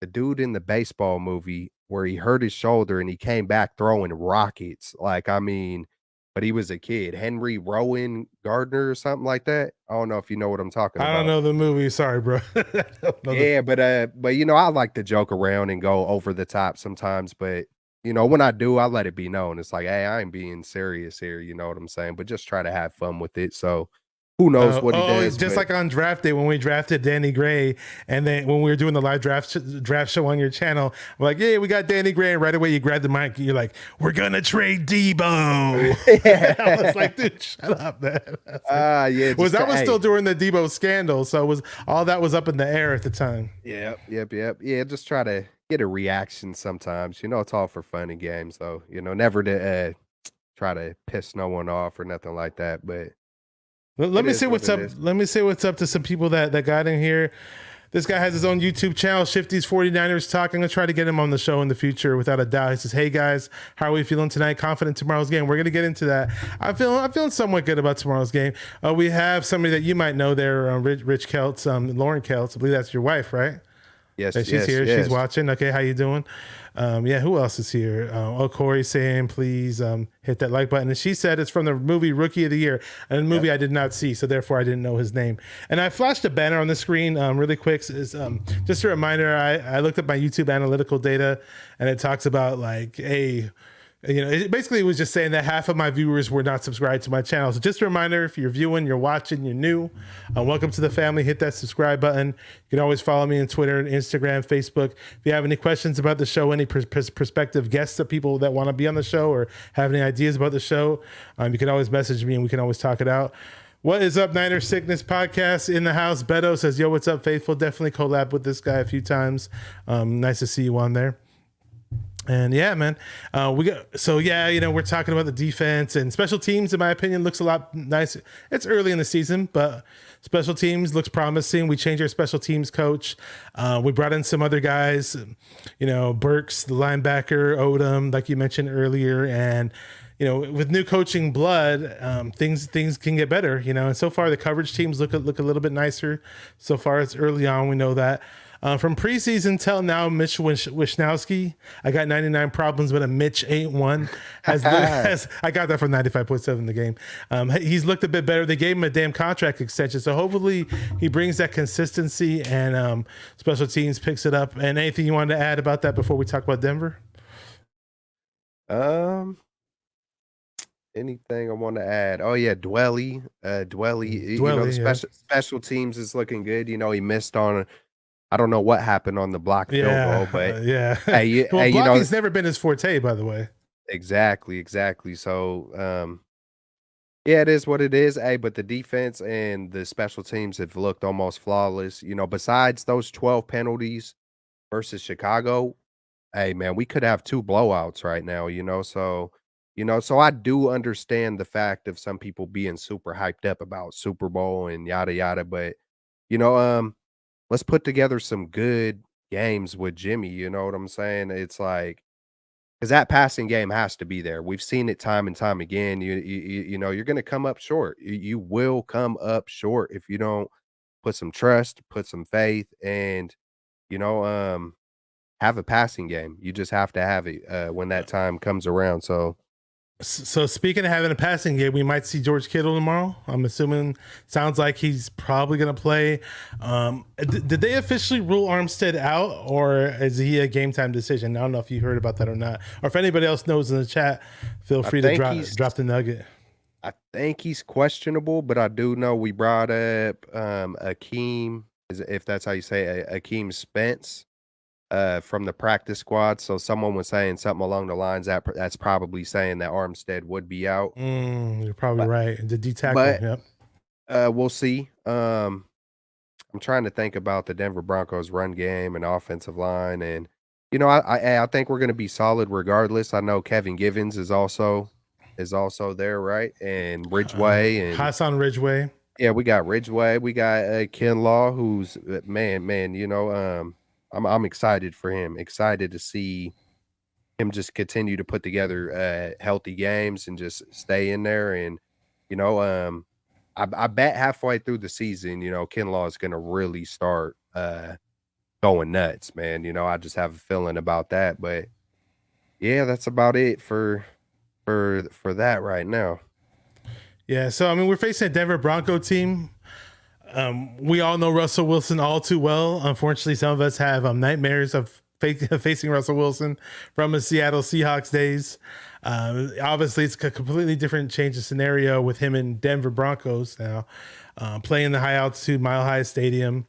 the baseball movie where he hurt his shoulder and he came back throwing rockets. But he was a kid. Henry Rowan Gardner or something like that. I don't know if you know what I'm talking about. I don't know the movie. Sorry, bro. But I like to joke around and go over the top sometimes. But when I do, I let it be known. It's like, hey, I ain't being serious here. You know what I'm saying? But just try to have fun with it. So who knows what he does? Just like on draft day when we drafted Danny Gray, and then when we were doing the live draft show on your channel, we're like, yeah, we got Danny Gray, and right away you grab the mic and you're like, we're gonna trade Debo. I was like, dude, shut up, man. That was still during the Debo scandal, so all that was up in the air at the time. Yep. Yeah, just try to get a reaction sometimes. It's all for fun and games, though. Never to try to piss no one off or nothing like that, but. Let me say what's up. Let me say what's up to some people that got in here. This guy has his own YouTube channel, Shifty's 49ers Talk. I'm going to try to get him on the show in the future without a doubt. He says, hey, guys, how are we feeling tonight? Confident tomorrow's game. We're going to get into that. I'm feeling somewhat good about tomorrow's game. We have somebody that you might know there, Rich Keltz, Lauren Keltz. I believe that's your wife, right? Yes, She's yes, here. yes. She's watching. Okay, how you doing? Yeah, who else is here? Corey saying, please hit that like button. And she said it's from the movie Rookie of the Year, and a movie I did not see, so therefore I didn't know his name. And I flashed a banner on the screen really quick. Is just a reminder, I looked at my YouTube analytical data, and it talks about like, it basically was just saying that half of my viewers were not subscribed to my channel. So just a reminder, if you're viewing, you're watching, you're new, welcome to the family. Hit that subscribe button. You can always follow me on Twitter, Instagram, Facebook. If you have any questions about the show, any prospective guests of people that want to be on the show or have any ideas about the show, you can always message me and we can always talk it out. What is up, Niner Sickness Podcast in the house? Beto says, yo, what's up, Faithful? Definitely collab with this guy a few times. Nice to see you on there. And yeah, man, we're talking about the defense and special teams. In my opinion, looks a lot nice. It's early in the season, but special teams looks promising. We changed our special teams coach. We brought in some other guys, Burks, the linebacker, Odom, like you mentioned earlier, and with new coaching blood, things can get better. And so far the coverage teams look a little bit nicer. So far it's early on. We know that. From preseason till now, Mitch Wishnowski, I got 99 problems, but a Mitch ain't one. I got that from 95.7 the game. He's looked a bit better. They gave him a damn contract extension, so hopefully he brings that consistency and special teams picks it up. And anything you wanted to add about that before we talk about Denver? Anything I want to add? Oh yeah, Dwelly. Special teams is looking good. He missed on. I don't know what happened on the block field goal, but yeah. Hey, blocking's never been his forte, by the way. Exactly. So, it is what it is. Hey, but the defense and the special teams have looked almost flawless. Besides those 12 penalties versus Chicago, hey man, we could have 2 blowouts right now. So I do understand the fact of some people being super hyped up about Super Bowl and yada yada, but let's put together some good games with Jimmy. You know what I'm saying? It's like, because that passing game has to be there. We've seen it time and time again. You're going to come up short. You will come up short if you don't put some trust, put some faith, and have a passing game. You just have to have it when that time comes around. So speaking of having a passing game, we might see George Kittle tomorrow. I'm assuming. Sounds like he's probably going to play. Did they officially rule Armstead out, or is he a game time decision? I don't know if you heard about that or not, or if anybody else knows in the chat, feel free to drop the nugget. I think he's questionable, but I do know we brought up Akeem, if that's how you say it, Akeem Spence. From the practice squad. So someone was saying something along the lines that's probably saying that Armstead would be out. You're probably right. The D-tackle, yep. We'll see. I'm trying to think about the Denver Broncos run game and offensive line. And, I think we're going to be solid regardless. I know Kevin Givens is also there, right? And Ridgeway. And Hassan Ridgeway. Yeah, we got Ridgeway. We got Ken Law, who's, man, I'm excited for him. Excited to see him just continue to put together healthy games and just stay in there. And I bet halfway through the season, Ken Law is going to really start going nuts, man. I just have a feeling about that. But yeah, that's about it for that right now. Yeah. So we're facing a Denver Bronco team. We all know Russell Wilson all too well. Unfortunately, some of us have nightmares of facing Russell Wilson from his Seattle Seahawks days. Obviously, it's a completely different change of scenario with him in Denver Broncos now, playing the high altitude, Mile High Stadium.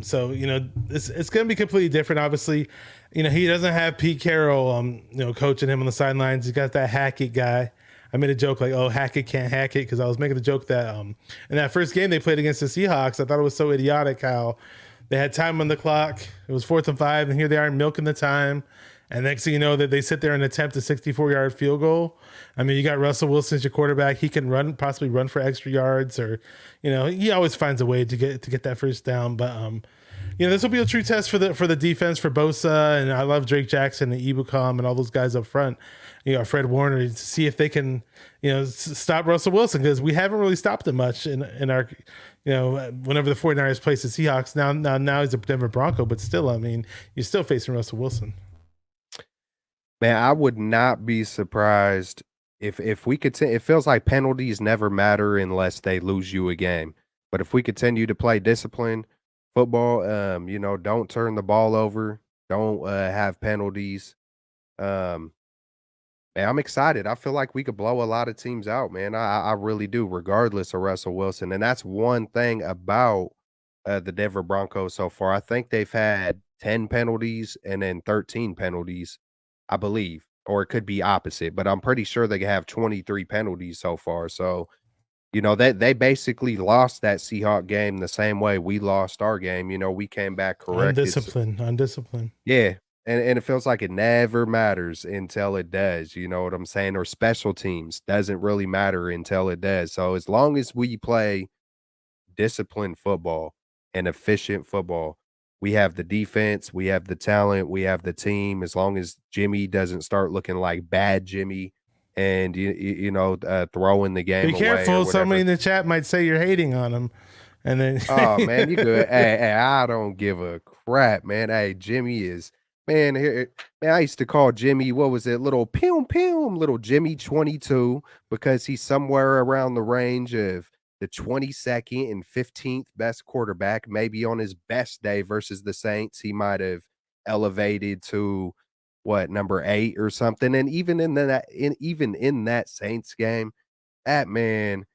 So it's going to be completely different. Obviously, he doesn't have Pete Carroll, coaching him on the sidelines. He's got that Hackett guy. I made a joke like, oh, Hackett can't hack it, because I was making the joke that in that first game they played against the Seahawks, I thought it was so idiotic how they had time on the clock. It was 4th and 5, and here they are milking the time. And next thing you know, that they sit there and attempt a 64-yard field goal. You got Russell Wilson as your quarterback. He can possibly run for extra yards, or he always finds a way to get that first down. But this will be a true test for the defense for Bosa, and I love Drake Jackson and Ibukam and all those guys up front. Fred Warner, to see if they can, stop Russell Wilson, because we haven't really stopped him much in our, whenever the 49ers plays the Seahawks. Now he's a Denver Bronco, but still, I mean, you're still facing Russell Wilson. Man, I would not be surprised if we could. It feels like penalties never matter unless they lose you a game. But if we continue to play disciplined football, don't turn the ball over, don't have penalties. Man, I'm excited. I feel like we could blow a lot of teams out, man. I really do, regardless of Russell Wilson. And that's one thing about the Denver Broncos so far. I think they've had 10 penalties and then 13 penalties, I believe, or it could be opposite, but I'm pretty sure they have 23 penalties so far. So, they basically lost that Seahawk game the same way we lost our game. We came back correct. Undisciplined. Yeah. And it feels like it never matters until it does. You know what I'm saying? Or special teams doesn't really matter until it does. So as long as we play disciplined football and efficient football, we have the defense, we have the talent, we have the team. As long as Jimmy doesn't start looking like bad Jimmy and throwing the game away. Be careful, somebody in the chat might say you're hating on him. And then oh man, you good. Hey, I don't give a crap, man. Hey, Jimmy is man, I used to call Jimmy, what was it, little Jimmy 22, because he's somewhere around the range of the 22nd and 15th best quarterback. Maybe on his best day versus the Saints, he might have elevated to number 8 or something. And even in that Saints game, that man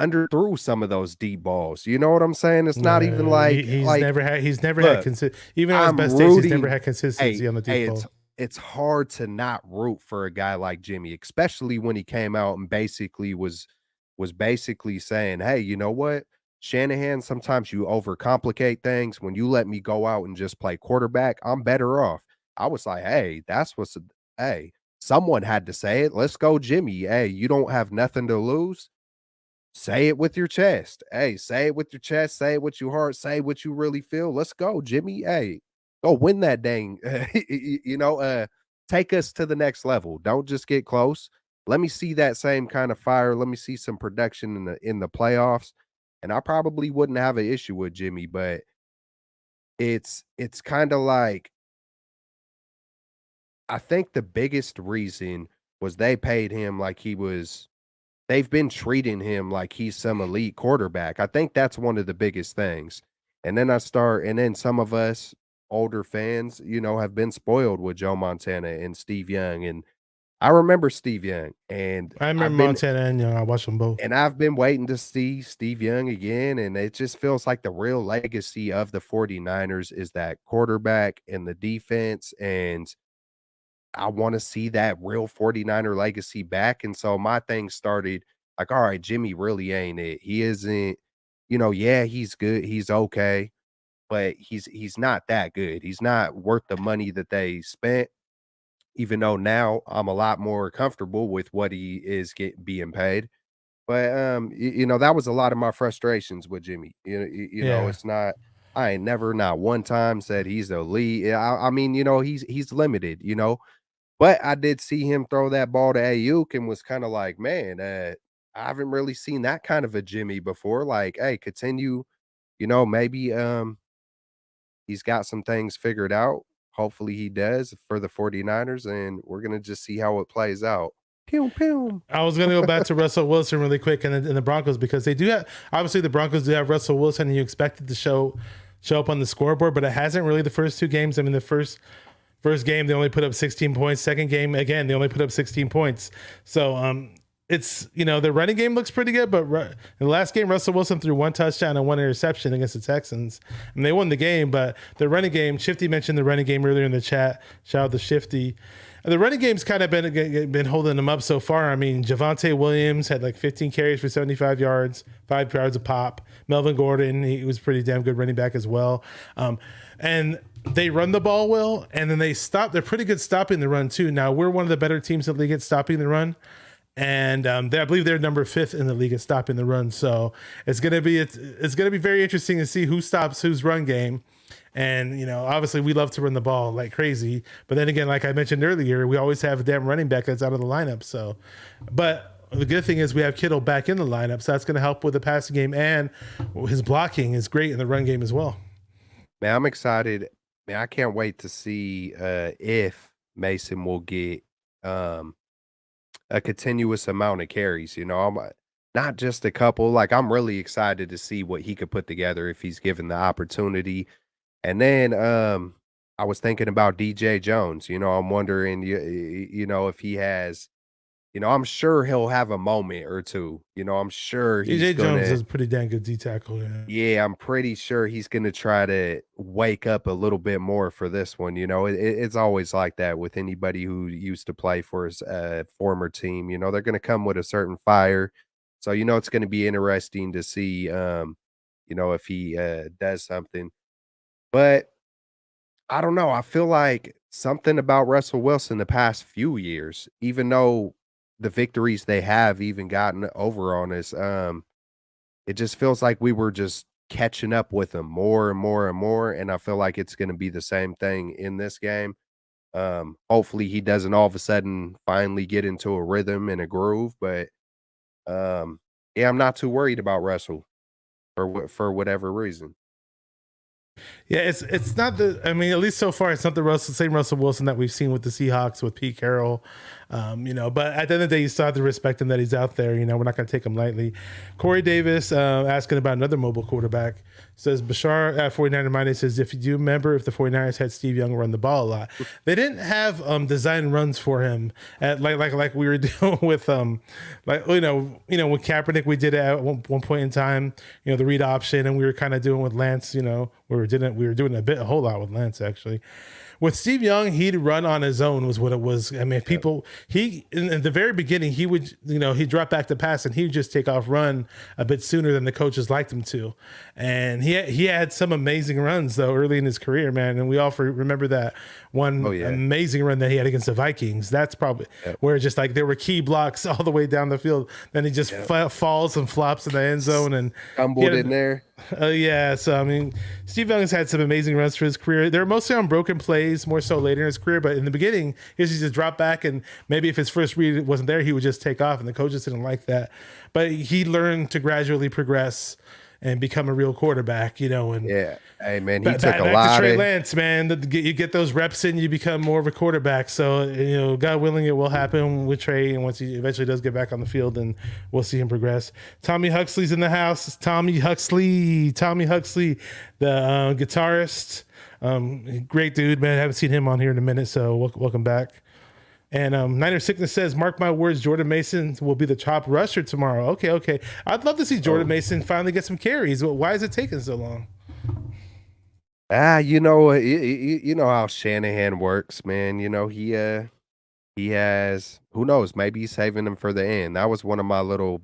underthrew some of those deep balls. You know what I'm saying? It's not even like he's never had even on his best days, he's never had consistency on the deep ball. It's hard to not root for a guy like Jimmy, especially when he came out and basically was basically saying, hey, you know what, Shanahan, sometimes you overcomplicate things. When you let me go out and just play quarterback, I'm better off. I was like, hey, someone had to say it. Let's go, Jimmy. Hey, you don't have nothing to lose. Say it with your chest. Hey, say it with your chest. Say it with your heart. Say what you really feel. Let's go, Jimmy. Hey, go win that dang. Take us to the next level. Don't just get close. Let me see that same kind of fire. Let me see some production in the playoffs. And I probably wouldn't have an issue with Jimmy, but it's kind of like, I think the biggest reason was they paid him like they've been treating him like he's some elite quarterback. I think that's one of the biggest things. And then some of us older fans, have been spoiled with Joe Montana and Steve Young. And I remember Steve Young, and I remember Montana and Young. I watched them both. And I've been waiting to see Steve Young again. And it just feels like the real legacy of the 49ers is that quarterback and the defense. And I want to see that real 49er legacy back. And so my thing started like, all right, Jimmy really ain't it. He isn't, he's good. He's okay, but he's not that good. He's not worth the money that they spent, even though now I'm a lot more comfortable with what he is being paid. But, that was a lot of my frustrations with Jimmy. It's not, I ain't never, not one time said he's elite. I mean, he's limited, but I did see him throw that ball to Ayuk and was kind of like, man, I haven't really seen that kind of a Jimmy before. Like, hey, continue, maybe he's got some things figured out. Hopefully he does for the 49ers, and we're going to just see how it plays out. Pew, pew. I was going to go back to Russell Wilson really quick and the Broncos, because they do have, obviously the Broncos do have Russell Wilson, and you expect it to show up on the scoreboard, but it hasn't really the first 2 games. I mean, the first game, they only put up 16 points. Second game, again, they only put up 16 points. So it's, the running game looks pretty good, but in the last game, Russell Wilson threw 1 touchdown and 1 interception against the Texans. And they won the game, but the running game, Shifty mentioned the running game earlier in the chat. Shout out to Shifty. And the running game's kind of been holding them up so far. I mean, Javonte Williams had like 15 carries for 75 yards, 5 yards a pop. Melvin Gordon, he was pretty damn good running back as well. And they run the ball well, and then they're pretty good stopping the run too. Now, we're one of the better teams in the league at stopping the run. And I believe they're number 5th in the league at stopping the run. So it's gonna be very interesting to see who stops whose run game. And, obviously we love to run the ball like crazy. But then again, like I mentioned earlier, we always have a damn running back that's out of the lineup. So, but the good thing is we have Kittle back in the lineup. So that's going to help with the passing game, and his blocking is great in the run game as well. Man, I'm excited. Man, I can't wait to see if Mason will get a continuous amount of carries. I'm not just a couple. Like, I'm really excited to see what he could put together if he's given the opportunity. And then I was thinking about DJ Jones. I'm wondering, if he has, I'm sure he'll have a moment or two. I'm sure he's DJ gonna. Jones is a pretty damn good D tackle. Yeah, I'm pretty sure he's gonna try to wake up a little bit more for this one. It's always like that with anybody who used to play for his former team. They're gonna come with a certain fire. So it's gonna be interesting to see, if he does something. But I don't know. I feel like something about Russell Wilson the past few years, even though the victories they have even gotten over on us, it just feels like we were just catching up with him more and more and more. And I feel like it's going to be the same thing in this game. Hopefully he doesn't all of a sudden finally get into a rhythm and a groove. But yeah, I'm not too worried about Russell for whatever reason. Yeah, it's not at least so far, it's not the same Russell Wilson that we've seen with the Seahawks with Pete Carroll. But at the end of the day, you still have to respect him that he's out there. We're not going to take him lightly. Corey Davis asking about another mobile quarterback says Bashar at 49er Monday says, if you do remember, if the 49ers had Steve Young run the ball a lot, they didn't have design runs for him at like we were doing with when Kaepernick, we did it at one point in time, the read option, and we were kind of doing with Lance, we were doing a whole lot with Lance actually. With Steve Young, he'd run on his own was what it was. I mean, in the very beginning, he would, he'd drop back to pass and he would just take off run a bit sooner than the coaches liked him to. And he had some amazing runs though early in his career, man. And we all remember that one amazing run that he had against the Vikings. That's probably where just like there were key blocks all the way down the field. Then he just falls and flops in the end zone and stumbled in there. So Steve Young has had some amazing runs for his career. They're mostly on broken plays, more so later in his career. But in the beginning, he used to just drop back, and maybe if his first read wasn't there, he would just take off, and the coaches didn't like that. But he learned to gradually progress and become a real quarterback, and hey man, he took a back lot to Trey of Lance, man. You get those reps in, you become more of a quarterback. So God willing, it will happen with Trey, and once he eventually does get back on the field, then we'll see him progress. Tommy Huxley's in the house. Tommy Huxley, the guitarist, great dude, man. I haven't seen him on here in a minute, so welcome back. And Niner Sickness says, mark my words, Jordan Mason will be the top rusher tomorrow. Okay. I'd love to see Jordan Mason finally get some carries. Why is it taking so long? You know how Shanahan works, man. He has, who knows, maybe he's saving him for the end. That was one of my little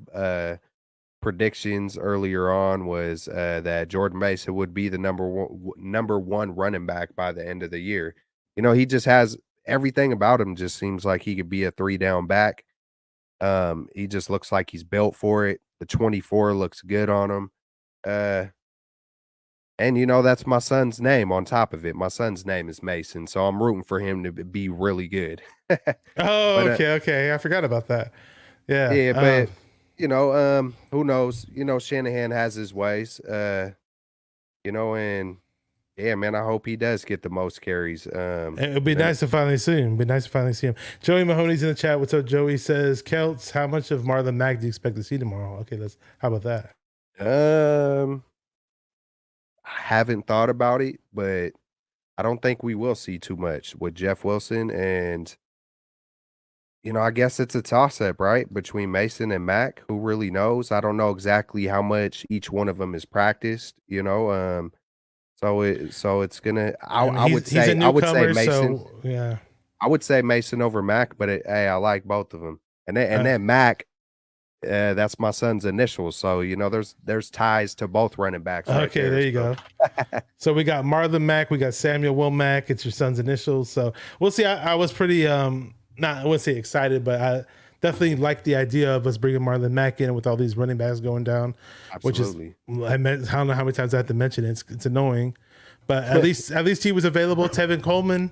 predictions earlier on, was that Jordan Mason would be the number one running back by the end of the year. He just has everything about him, just seems like he could be a 3-down back. He just looks like he's built for it. The 24 looks good on him. And that's my son's name on top of it. My son's name is Mason, so I'm rooting for him to be really good. Okay. I forgot about that. Yeah. But who knows? Shanahan has his ways. And yeah, man, I hope he does get the most carries. It'll be nice to finally see him. Joey Mahoney's in the chat. What's up, Joey? Says, Keltz, how much of Marlon Mack do you expect to see tomorrow? Okay, how about that? I haven't thought about it, but I don't think we will see too much with Jeff Wilson. And, I guess it's a toss-up, right, between Mason and Mack. Who really knows? I don't know exactly how much each one of them is practiced, So it's gonna. I would say Mason. So, yeah. I would say Mason over Mack, but hey, I like both of them. And then Mack, that's my son's initials. So there's ties to both running backs. Okay, there you go. So we got Marlon Mack, we got Samuel Will Mack. It's your son's initials. So we'll see. I was pretty I wouldn't say excited, but I definitely like the idea of us bringing Marlon Mack in with all these running backs going down. Absolutely. I don't know how many times I have to mention it. It's annoying, but at least he was available. Tevin Coleman,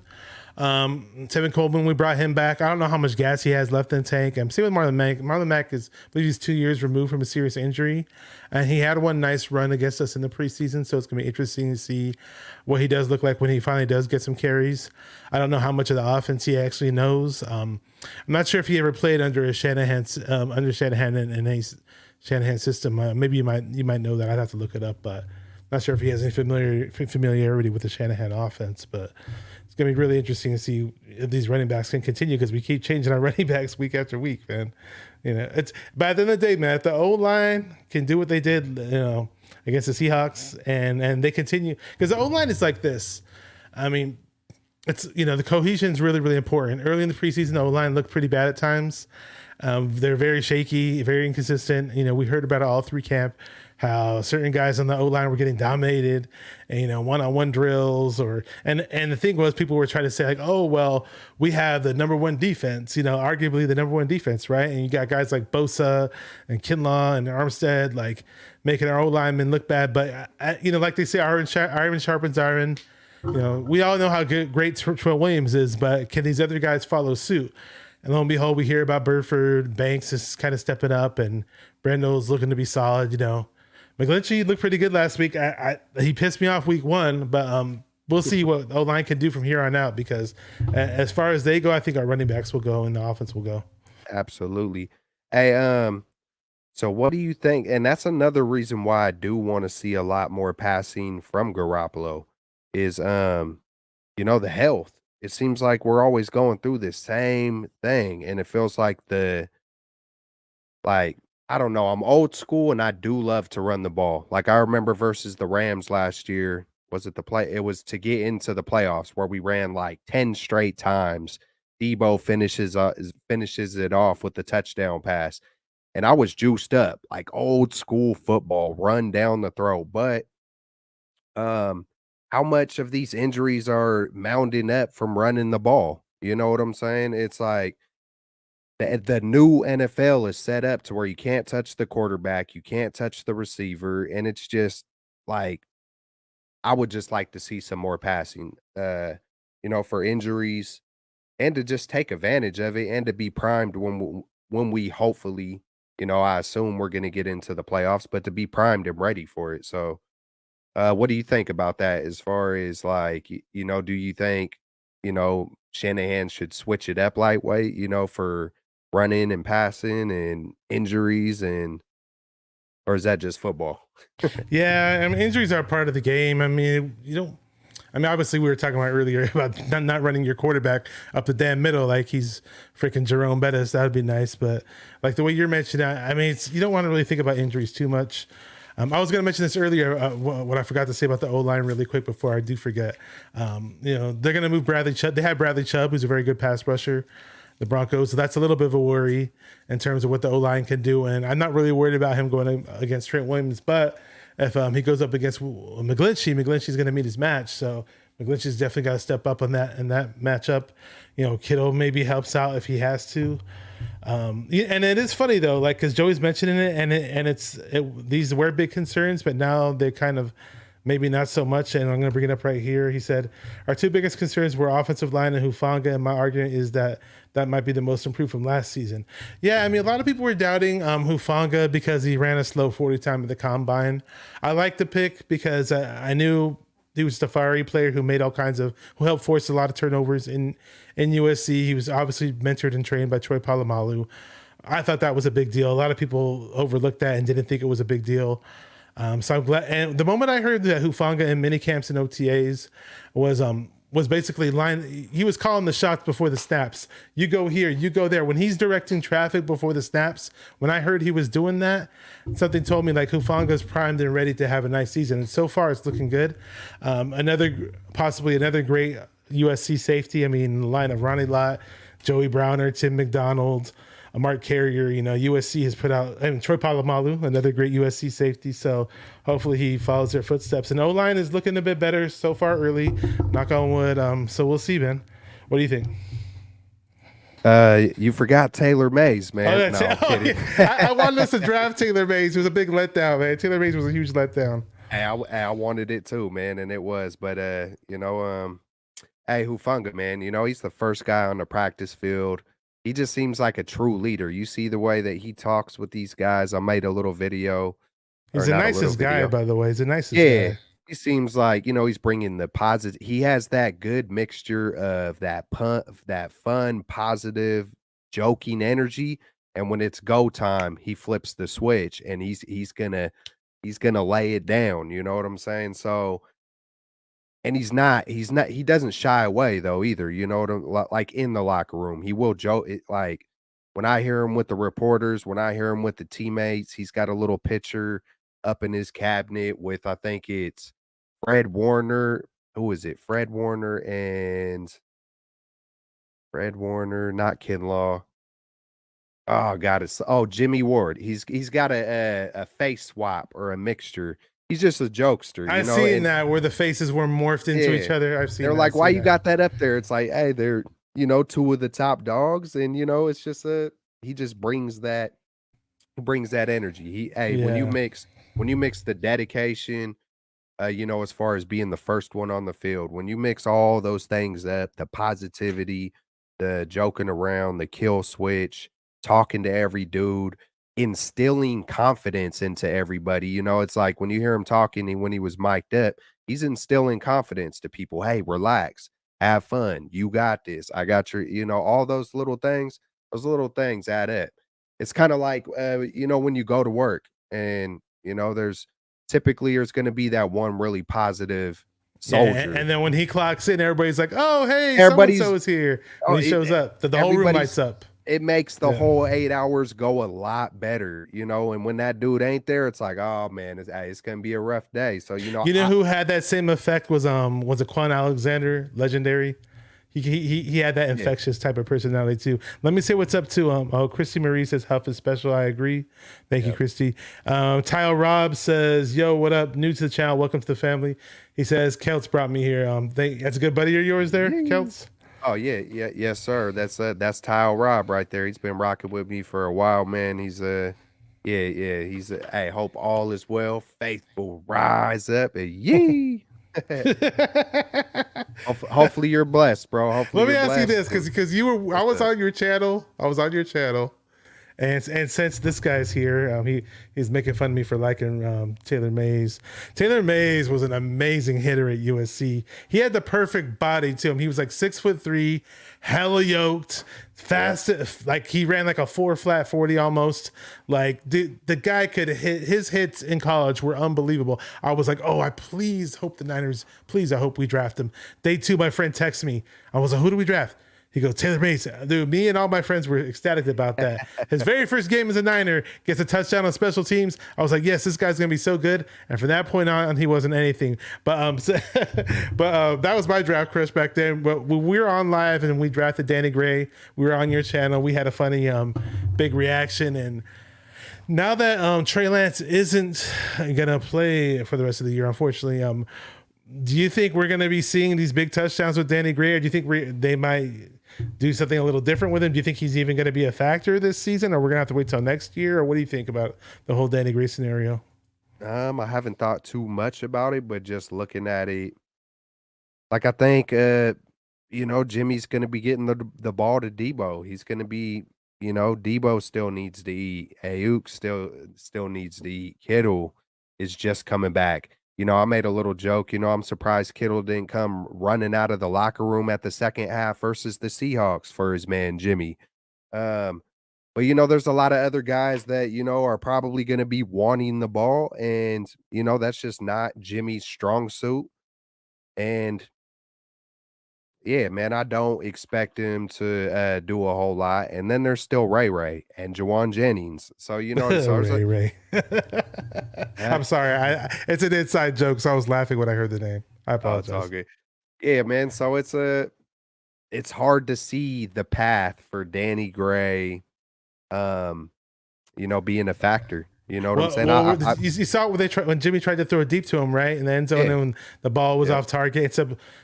we brought him back. I don't know how much gas he has left in the tank. I'm seeing with Marlon Mack. Marlon Mack I believe he's 2 years removed from a serious injury, and he had one nice run against us in the preseason. So it's gonna be interesting to see what he does look like when he finally does get some carries. I don't know how much of the offense he actually knows. I'm not sure if he ever played under Shanahan and Shanahan system. Maybe you might know that. I'd have to look it up, but not sure if he has any familiarity with the Shanahan offense. But it's going to be really interesting to see if these running backs can continue, because we keep changing our running backs week after week, man. It's by the end of the day, man, if the O-line can do what they did, against the Seahawks, and they continue, because the O-line is like this. I mean, it's, the cohesion is really, really important. Early in the preseason, the O-line looked pretty bad at times. They're very shaky, very inconsistent. We heard about it all through camp, how certain guys on the O-line were getting dominated, and, one-on-one drills, and the thing was, people were trying to say like, oh, well, we have the number one defense, arguably the number one defense, right? And you got guys like Bosa and Kinlaw and Armstead, like, making our O-linemen look bad. But, like they say, iron sharpens iron. We all know how great Trent Williams is, but can these other guys follow suit? And lo and behold, we hear about Burford. Banks is kind of stepping up, and Brando's looking to be solid. McGlinchey looked pretty good last week. He pissed me off week one, but we'll see what O-line can do from here on out, because as far as they go, I think our running backs will go and the offense will go. Absolutely. Hey, so what do you think? And that's another reason why I do want to see a lot more passing from Garoppolo is, the health. It seems like we're always going through this same thing, and it feels like I don't know, I'm old school, and I do love to run the ball. Like, I remember versus the Rams last year, it was to get into the playoffs where we ran like 10 straight times. Debo finishes it off with the touchdown pass, and I was juiced up, like old school football, run down the throat. But how much of these injuries are mounting up from running the ball? You know what I'm saying? It's like the new NFL is set up to where you can't touch the quarterback, you can't touch the receiver, and it's just like, I would just like to see some more passing, for injuries, and to just take advantage of it, and to be primed when we hopefully, I assume we're going to get into the playoffs, but to be primed and ready for it. So, what do you think about that? As far as like, do you think, Shanahan should switch it up lightweight, for running and passing and injuries, or is that just football? Yeah, I mean, injuries are part of the game. I mean, obviously we were talking about earlier about not running your quarterback up the damn middle like he's freaking Jerome Bettis. That would be nice. But like the way you're mentioning, I mean, you don't want to really think about injuries too much. I was going to mention this earlier, what I forgot to say about the O-line really quick before I do forget. They're going to move Bradley Chubb. They have Bradley Chubb, who's a very good pass rusher, the Broncos. So that's a little bit of a worry in terms of what the O-line can do. And I'm not really worried about him going against Trent Williams. But if he goes up against McGlinchey's going to meet his match. So McGlinchey's definitely got to step up on that in that matchup. Kittle maybe helps out if he has to. And it is funny though, like, because Joey's mentioning it, and these were big concerns, but now they're kind of maybe not so much. And I'm going to bring it up right here. He said, our two biggest concerns were offensive line and Hufanga, and my argument is that might be the most improved from last season. Yeah, I mean, a lot of people were doubting Hufanga because he ran a slow 40 time at the combine. I like the pick because I knew he was a fiery player who helped force a lot of turnovers in USC. He was obviously mentored and trained by Troy Polamalu. I thought that was a big deal. A lot of people overlooked that and didn't think it was a big deal. So I'm glad. And the moment I heard that Hufanga in mini camps and OTAs was basically he was calling the shots before the snaps. You go here, you go there. When he's directing traffic before the snaps, when I heard he was doing that, something told me like Hufanga's primed and ready to have a nice season. And so far it's looking good. Possibly another great USC safety. I mean, the line of Ronnie Lott, Joey Browner, Tim McDonald, Mark Carrier, USC has put out, and Troy Polamalu, another great USC safety. So hopefully he follows their footsteps. And O-line is looking a bit better so far early, knock on wood. So we'll see, man. What do you think? You forgot Taylor Mays, man. I'm kidding. Yeah. I wanted us to draft Taylor Mays. It was a big letdown, man. Taylor Mays was a huge letdown. I wanted it too, man, and it was. But hey, Hufanga, man, he's the first guy on the practice field. He just seems like a true leader. You see the way that he talks with these guys. I made a little video, He's or the not a little nicest guy, video. by the way. He's the nicest Yeah, guy. he seems like, he's bringing the positive. He has that good mixture of that fun, positive, joking energy, and when it's go time, he flips the switch and he's gonna lay it down, you know what I'm saying? So, and he doesn't shy away though either, you know what like in the locker room. He will joke it, like when I hear him with the reporters, when I hear him with the teammates, he's got a little picture up in his cabinet with, I think it's Fred Warner. Who is it? Fred Warner, not Kinlaw. Oh God, Jimmy Ward. He's got a face swap or a mixture. He's just a jokester, I've seen and that where the faces were morphed into each yeah, other. I've seen they're that. like, I've "Why seen you that. got that up there?" It's like, hey, they're two of the top dogs, and it's just he just brings that energy. When you Yeah. mix the dedication, as far as being the first one on the field, when you mix all those things up, the positivity, the joking around, the kill switch, talking to every dude, instilling confidence into everybody. It's like when you hear him talking and when he was mic'd up, he's instilling confidence to people. Hey, relax, have fun. You got this. I got your, all those little things add up. It's kind of like, when you go to work and, there's going to be that one really positive Yeah. soldier. And then when he clocks in, everybody's like, oh, hey, so and Everybody's so is here. When oh, he shows up, the whole room lights up. it makes the Yeah. whole 8 hours go a lot better, and when that dude ain't there, it's like, oh man, it's gonna be a rough day. So You know who had that same effect was it Quan Alexander, legendary. He had that infectious type of personality too. Let me say what's up to Christy Marie says Huff is special. I agree. Thank you, Christy. Tile Rob says, yo, what up? New to the channel. Welcome to the family. He says Keltz brought me here. That's a good buddy of yours there, Keltz. Oh yeah, yes sir. That's Tile Rob right there. He's been rocking with me for a while, man. He's he's hey, hope all is well. Faithful rise up and yee. Hopefully you're blessed, bro. Hopefully Let me you're ask you blessed. this, because I was on your channel. And since this guy's here, he's making fun of me for liking Taylor Mays. Taylor Mays was an amazing hitter at USC. He had the perfect body to him. He was like 6'3", hella yoked, fast. Like he ran like a 4-flat 40 almost. Like the guy could hit. His hits in college were unbelievable. I was like, oh, I hope the Niners. Please, I hope we draft him. Day 2, my friend texted me. I was like, who do we draft? He goes, Taylor Mays. Dude, me and all my friends were ecstatic about that. His very first game as a Niner, gets a touchdown on special teams. I was like, yes, this guy's going to be so good. And from that point on, he wasn't anything. But that was my draft crush back then. But we were on live and we drafted Danny Gray. We were on your channel. We had a funny big reaction. And now that Trey Lance isn't going to play for the rest of the year, unfortunately, do you think we're going to be seeing these big touchdowns with Danny Gray, or do you think they might do something a little different with him? Do you think he's even going to be a factor this season, or we're going to have to wait till next year? Or what do you think about the whole Danny Gray scenario? I haven't thought too much about it, but just looking at it, like I think Jimmy's going to be getting the ball to Debo. He's going to be, Debo still needs to eat. Ayuk still needs to eat. Kittle is just coming back. I made a little joke. I'm surprised Kittle didn't come running out of the locker room at the second half versus the Seahawks for his man Jimmy. But there's a lot of other guys that are probably going to be wanting the ball, and that's just not Jimmy's strong suit. And yeah, man, I don't expect him to do a whole lot. And then there's still Ray and Jawan Jennings. So Ray. I'm sorry. It's an inside joke, so I was laughing when I heard the name. I apologize. It's all good. Yeah, man. So it's hard to see the path for Danny Gray, being a factor. You know what I'm saying? You saw when Jimmy tried to throw it deep to him, right? In the end zone, and the ball was off target.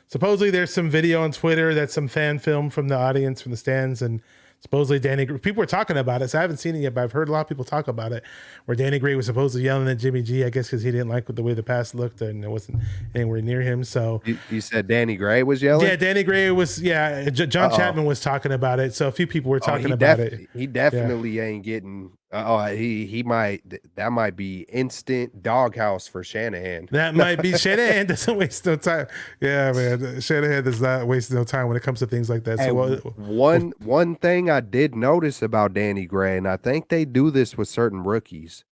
Supposedly there's some video on Twitter that's some fan film from the audience, from the stands, and supposedly people were talking about it. So I haven't seen it yet, but I've heard a lot of people talk about it, where Danny Gray was supposedly yelling at Jimmy G, I guess because he didn't like the way the pass looked and it wasn't anywhere near him. So you said Danny Gray was yelling? Yeah, Danny Gray was, John Chapman was talking about it. So a few people were talking about it. He definitely ain't getting, he might, that might be instant doghouse for Shanahan. That might be. Shanahan doesn't waste no time. Yeah, man. Shanahan does not waste no time when it comes to things like that. So one thing I did notice about Danny Gray, and I think they do this with certain rookies.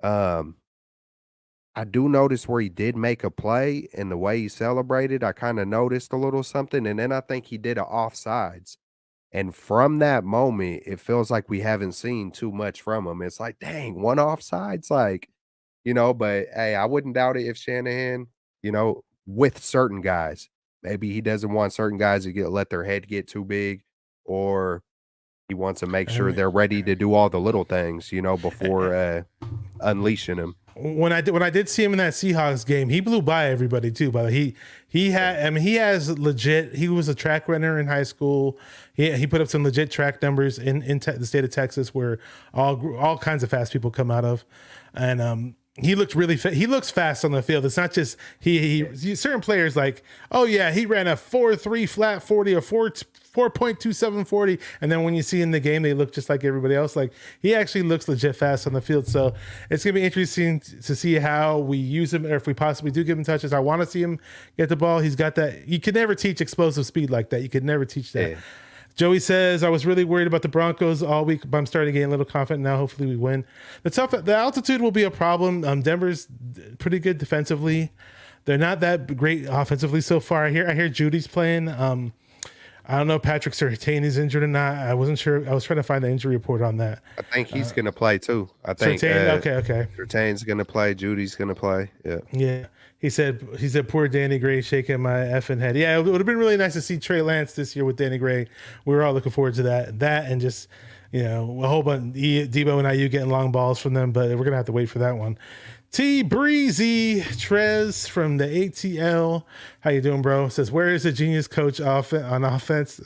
I do notice where he did make a play and the way he celebrated, I kind of noticed a little something. And then I think he did a offsides. And from that moment, it feels like we haven't seen too much from him. It's like, dang, one offsides, like, but hey, I wouldn't doubt it if Shanahan, with certain guys, maybe he doesn't want certain guys to let their head get too big, or he wants to make sure they're ready to do all the little things, before unleashing them. When I did see him in that Seahawks game, he blew by everybody too. But he has legit. He was a track runner in high school. He put up some legit track numbers in the state of Texas, where all kinds of fast people come out of, and he looked really he looks fast on the field. It's not just he certain players like, oh yeah, he ran a 4.3 flat 40 or 4.27 40, and then when you see in the game they look just like everybody else. Like, he actually looks legit fast on the field. So it's gonna be interesting to see how we use him, or if we possibly do give him touches. I want to see him get the ball. He's got that. You could never teach explosive speed like that. You could never teach that. Yeah. Joey says, I was really worried about the Broncos all week, but I'm starting to get a little confident now. Hopefully we win. The altitude will be a problem. Denver's pretty good defensively. They're not that great offensively so far. I hear Judy's playing. I don't know if Patrick Surtain is injured or not. I wasn't sure. I was trying to find the injury report on that. I think he's going to play too. I think Surtain, okay. Surtain's going to play. Judy's going to play. Yeah. He said, poor Danny Gray shaking my effing head. Yeah, it would have been really nice to see Trey Lance this year with Danny Gray. We were all looking forward to that. That and just, a whole bunch, Debo and IU getting long balls from them, but we're going to have to wait for that one. T Breezy Trez from the ATL. How you doing, bro? Says, where is the genius coach on offense?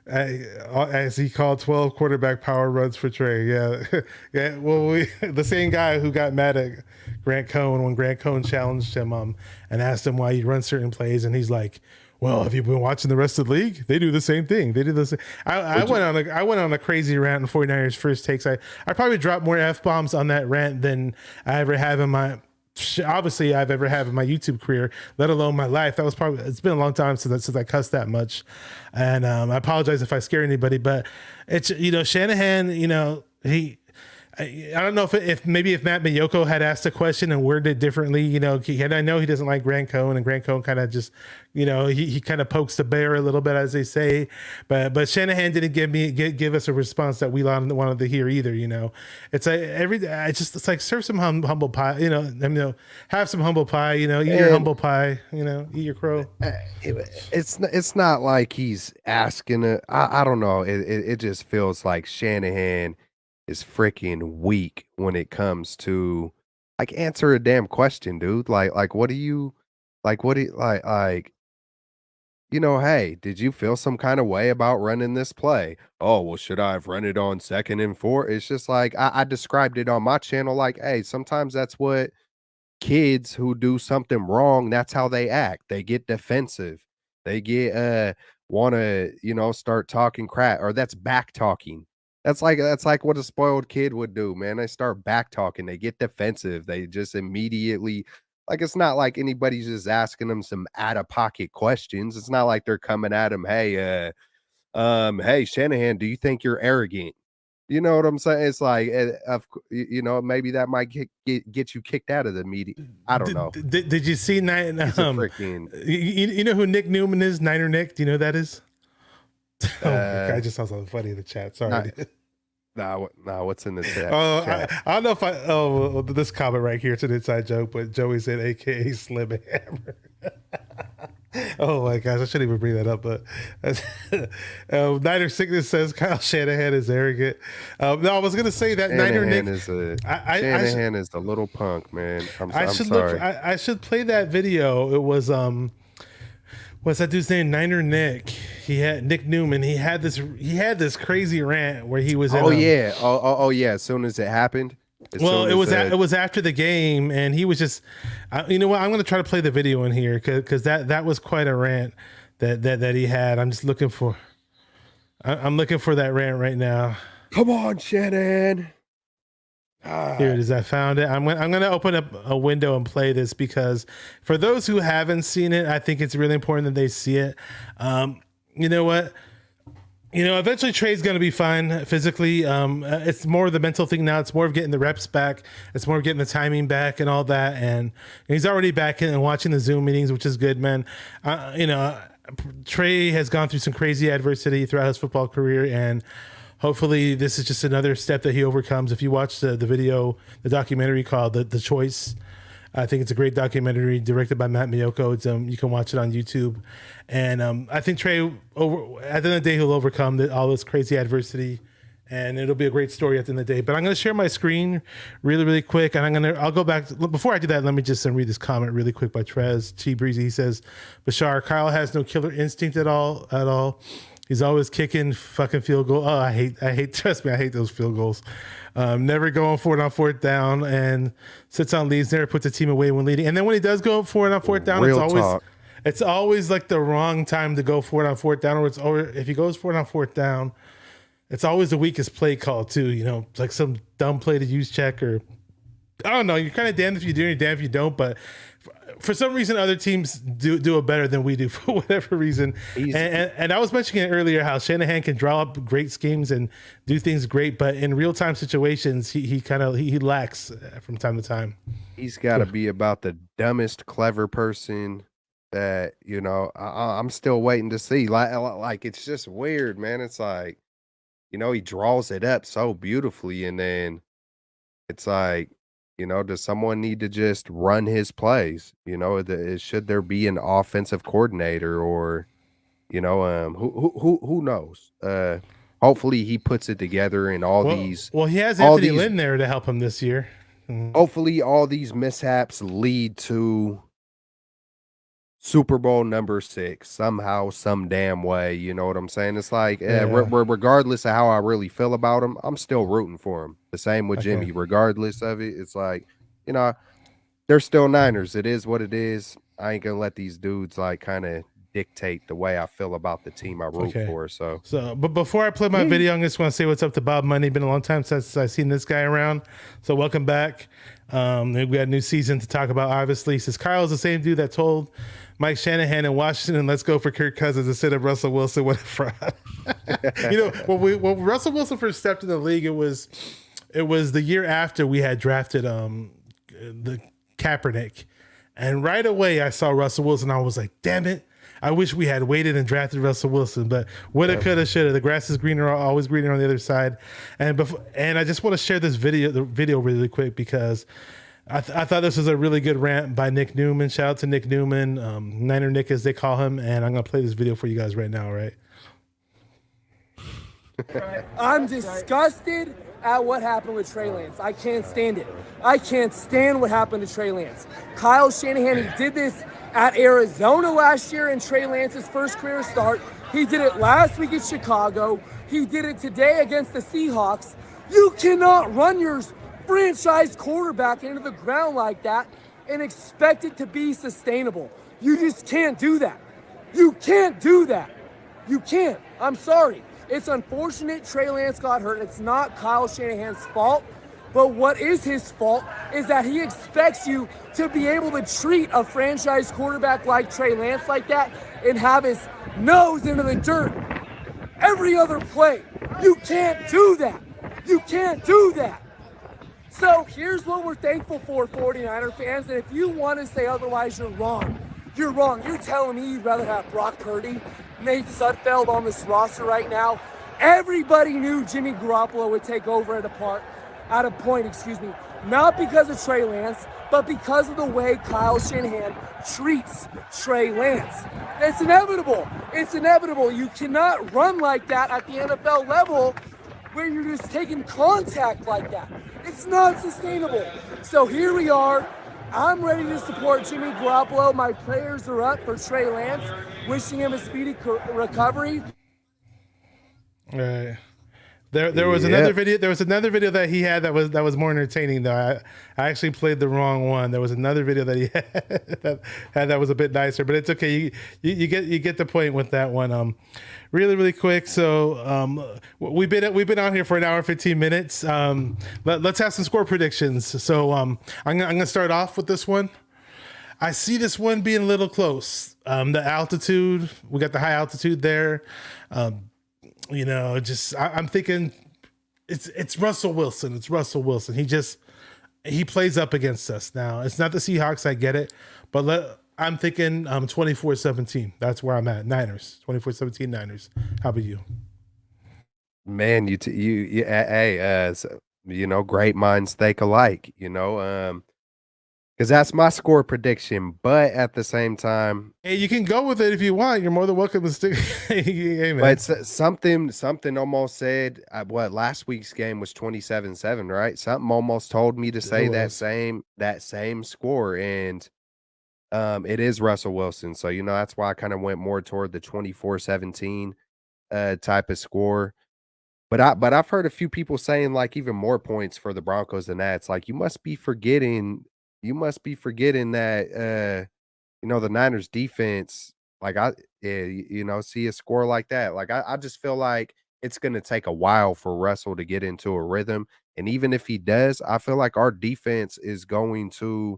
As he called 12 quarterback power runs for Trey. Yeah. Well, the same guy who got mad at Grant Cohn when Grant Cohn challenged him and asked him why he runs certain plays, and he's like, well, have you been watching the rest of the league? They do the same thing. They do the same. I went on a crazy rant in 49ers first takes. I probably dropped more F-bombs on that rant than I ever have in my I've ever had in my YouTube career, let alone my life. It's been a long time since I cussed that much. And I apologize if I scare anybody, but it's, Shanahan, I don't know if Matt Miyoko had asked a question and worded it differently. I know he doesn't like Grant Cohn, and Grant Cohn kind of just, he kind of pokes the bear a little bit, as they say. But Shanahan didn't give us a response that we wanted to hear either. It's like it's like serve some humble pie. Have some humble pie. Eat your humble pie. Eat your crow. It's not like he's asking I don't know. It just feels like Shanahan is freaking weak when it comes to answer a damn question, dude. What do you hey, did you feel some kind of way about running this play? Oh, well, should I have run it on 2nd and 4? It's just like I described it on my channel. Hey, sometimes that's what kids who do something wrong, that's how they act. They get defensive. They get want to, start talking crap, or that's back talking. That's like what a spoiled kid would do, man. They start back talking. They get defensive. They just immediately, it's not like anybody's just asking them some out of pocket questions. It's not like they're coming at him. Hey, hey, Shanahan, do you think you're arrogant? You know what I'm saying? It's like, maybe that might get you kicked out of the media. I don't know. Did you see you know who Nick Newman is? Niner Nick. Do you know who that is? Oh my God, I just saw something funny in the chat. Sorry. Nah, what's in the chat? I don't know if this comment right here, it's an inside joke, but Joey said AKA Slim Hammer. Oh my gosh, I shouldn't even bring that up, but Niner Sickness says Kyle Shanahan is arrogant. No, I was gonna say that Shanahan Shanahan is a little punk, man. I'm sorry. I should play that video. It was what's that dude's name? Niner Nick. he had Nick Newman. He had this crazy rant where he was. Oh yeah. As soon as it happened. It was after the game, and he was just. You know what? I'm going to try to play the video in here because that was quite a rant that he had. I'm just looking for. I'm looking for that rant right now. Come on, Shannon. Here it is. I found it. I'm going to open up a window and play this because for those who haven't seen it, I think it's really important that they see it. You know what? Eventually Trey's going to be fine physically. It's more of the mental thing now. It's more of getting the reps back. It's more of getting the timing back and all that. And he's already back in and watching the Zoom meetings, which is good, man. Trey has gone through some crazy adversity throughout his football career, and hopefully this is just another step that he overcomes. If you watch the video, the documentary called The Choice, I think it's a great documentary directed by Matt Miyoko. It's you can watch it on YouTube. And I think Trey, at the end of the day, he'll overcome all this crazy adversity, and it'll be a great story at the end of the day. But I'm going to share my screen really, really quick, and I'll go back. Before I do that, let me just read this comment really quick by Trez T Breezy. He says, Bashar, Kyle has no killer instinct at all. He's always kicking fucking field goal. Oh, I hate. Trust me, I hate those field goals. Never going for it on fourth down, and sits on leads there, puts the team away when leading. And then when he does go for it on fourth down, it's always like the wrong time to go for it on fourth down. Or if he goes for it on fourth down, it's always the weakest play call too. Like some dumb play to use check, or I don't know. You're kind of damned if you do, and you're damned if you don't. But for some reason, other teams do it better than we do for whatever reason. And I was mentioning it earlier how Shanahan can draw up great schemes and do things great, but in real time situations, he lacks from time to time. He's got to be about the dumbest clever person that I'm still waiting to see. Like it's just weird, man. It's like he draws it up so beautifully, and then it's like. Does someone need to just run his plays? Should there be an offensive coordinator, or, who knows? Hopefully he puts it together in these. Well, he has Anthony Lynn there to help him this year. Hopefully all these mishaps lead to Super Bowl number 6 somehow, some damn way. You know what I'm saying? It's like, regardless of how I really feel about him, I'm still rooting for him. The same with Jimmy, regardless of it. It's like, they're still Niners. It is what it is. I ain't gonna let these dudes like kind of dictate the way I feel about the team I root for. So, but before I play my video, I just want to say what's up to Bob Money. Been a long time since I've seen this guy around. So welcome back. We got a new season to talk about. Obviously, since Kyle's the same dude that told Mike Shanahan in Washington, let's go for Kirk Cousins instead of Russell Wilson. What a fraud. When Russell Wilson first stepped in the league, it was the year after we had drafted the Kaepernick. And right away I saw Russell Wilson. I was like, damn it. I wish we had waited and drafted Russell Wilson, but woulda, coulda, shoulda. The grass is greener, always greener on the other side. And I just want to share the video really quick because I thought this was a really good rant by Nick Newman. Shout out to Nick Newman, Niner Nick as they call him. And I'm going to play this video for you guys right now, right? I'm disgusted at what happened with Trey Lance. I can't stand it. I can't stand what happened to Trey Lance. Kyle Shanahan, he did this at Arizona last year in Trey Lance's first career start. He did it last week in Chicago. He did it today against the Seahawks. You cannot run your franchise quarterback into the ground like that and expect it to be sustainable. You just can't do that. You can't do that. You can't. I'm sorry. It's unfortunate Trey Lance got hurt. It's not Kyle Shanahan's fault. But what is his fault is that he expects you to be able to treat a franchise quarterback like Trey Lance like that and have his nose into the dirt every other play. You can't do that. You can't do that. So here's what we're thankful for, 49er fans. And if you want to say otherwise, you're wrong. You're wrong. You're telling me you'd rather have Brock Purdy, Nate Sudfeld on this roster right now. Everybody knew Jimmy Garoppolo would take over at a point, not because of Trey Lance, but because of the way Kyle Shanahan treats Trey Lance. It's inevitable. It's inevitable. You cannot run like that at the NFL level where you're just taking contact like that. It's not sustainable. So here we are I'm ready to support Jimmy Garoppolo. My prayers are up for Trey Lance, wishing him a speedy recovery. All right. There was another video. There was another video that he had that was more entertaining though. I actually played the wrong one. There was another video that he had that was a bit nicer, but it's okay. You get the point with that one. Really quick. So we've been on here for an hour and 15 minutes. Let's have some score predictions. So I'm gonna start off with this one. I see this one being a little close. The altitude, we got the high altitude there. I'm thinking it's Russell Wilson. It's Russell Wilson. He plays up against us now. It's not the Seahawks. I get it. But I'm thinking 24-17. That's where I'm at. Niners. 24-17 Niners. How about you? Man, great minds think alike, because that's my score prediction. But at the same time, hey, you can go with it if you want. You're more than welcome to stick. Hey, man. But something almost said what last week's game was 27-7, right? Something almost told me to say that same score, and it is Russell Wilson. So that's why I kind of went more toward the 24-17 type of score. But I've heard a few people saying like even more points for the Broncos than that. It's like you must be forgetting that the Niners defense, like see a score like that. Like I just feel like it's gonna take a while for Russell to get into a rhythm. And even if he does, I feel like our defense is going to,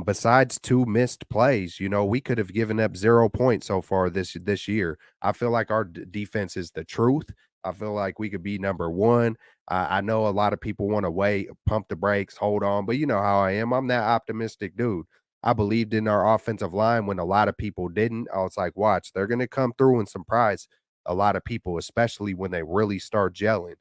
besides 2 missed plays, we could have given up 0 points so far this year. I feel like our defense is the truth. I feel like we could be number one. I know a lot of people want to wait, pump the brakes, hold on, but you know how I am. I'm that optimistic dude. I believed in our offensive line when a lot of people didn't. I was like, watch, they're going to come through and surprise a lot of people, especially when they really start gelling.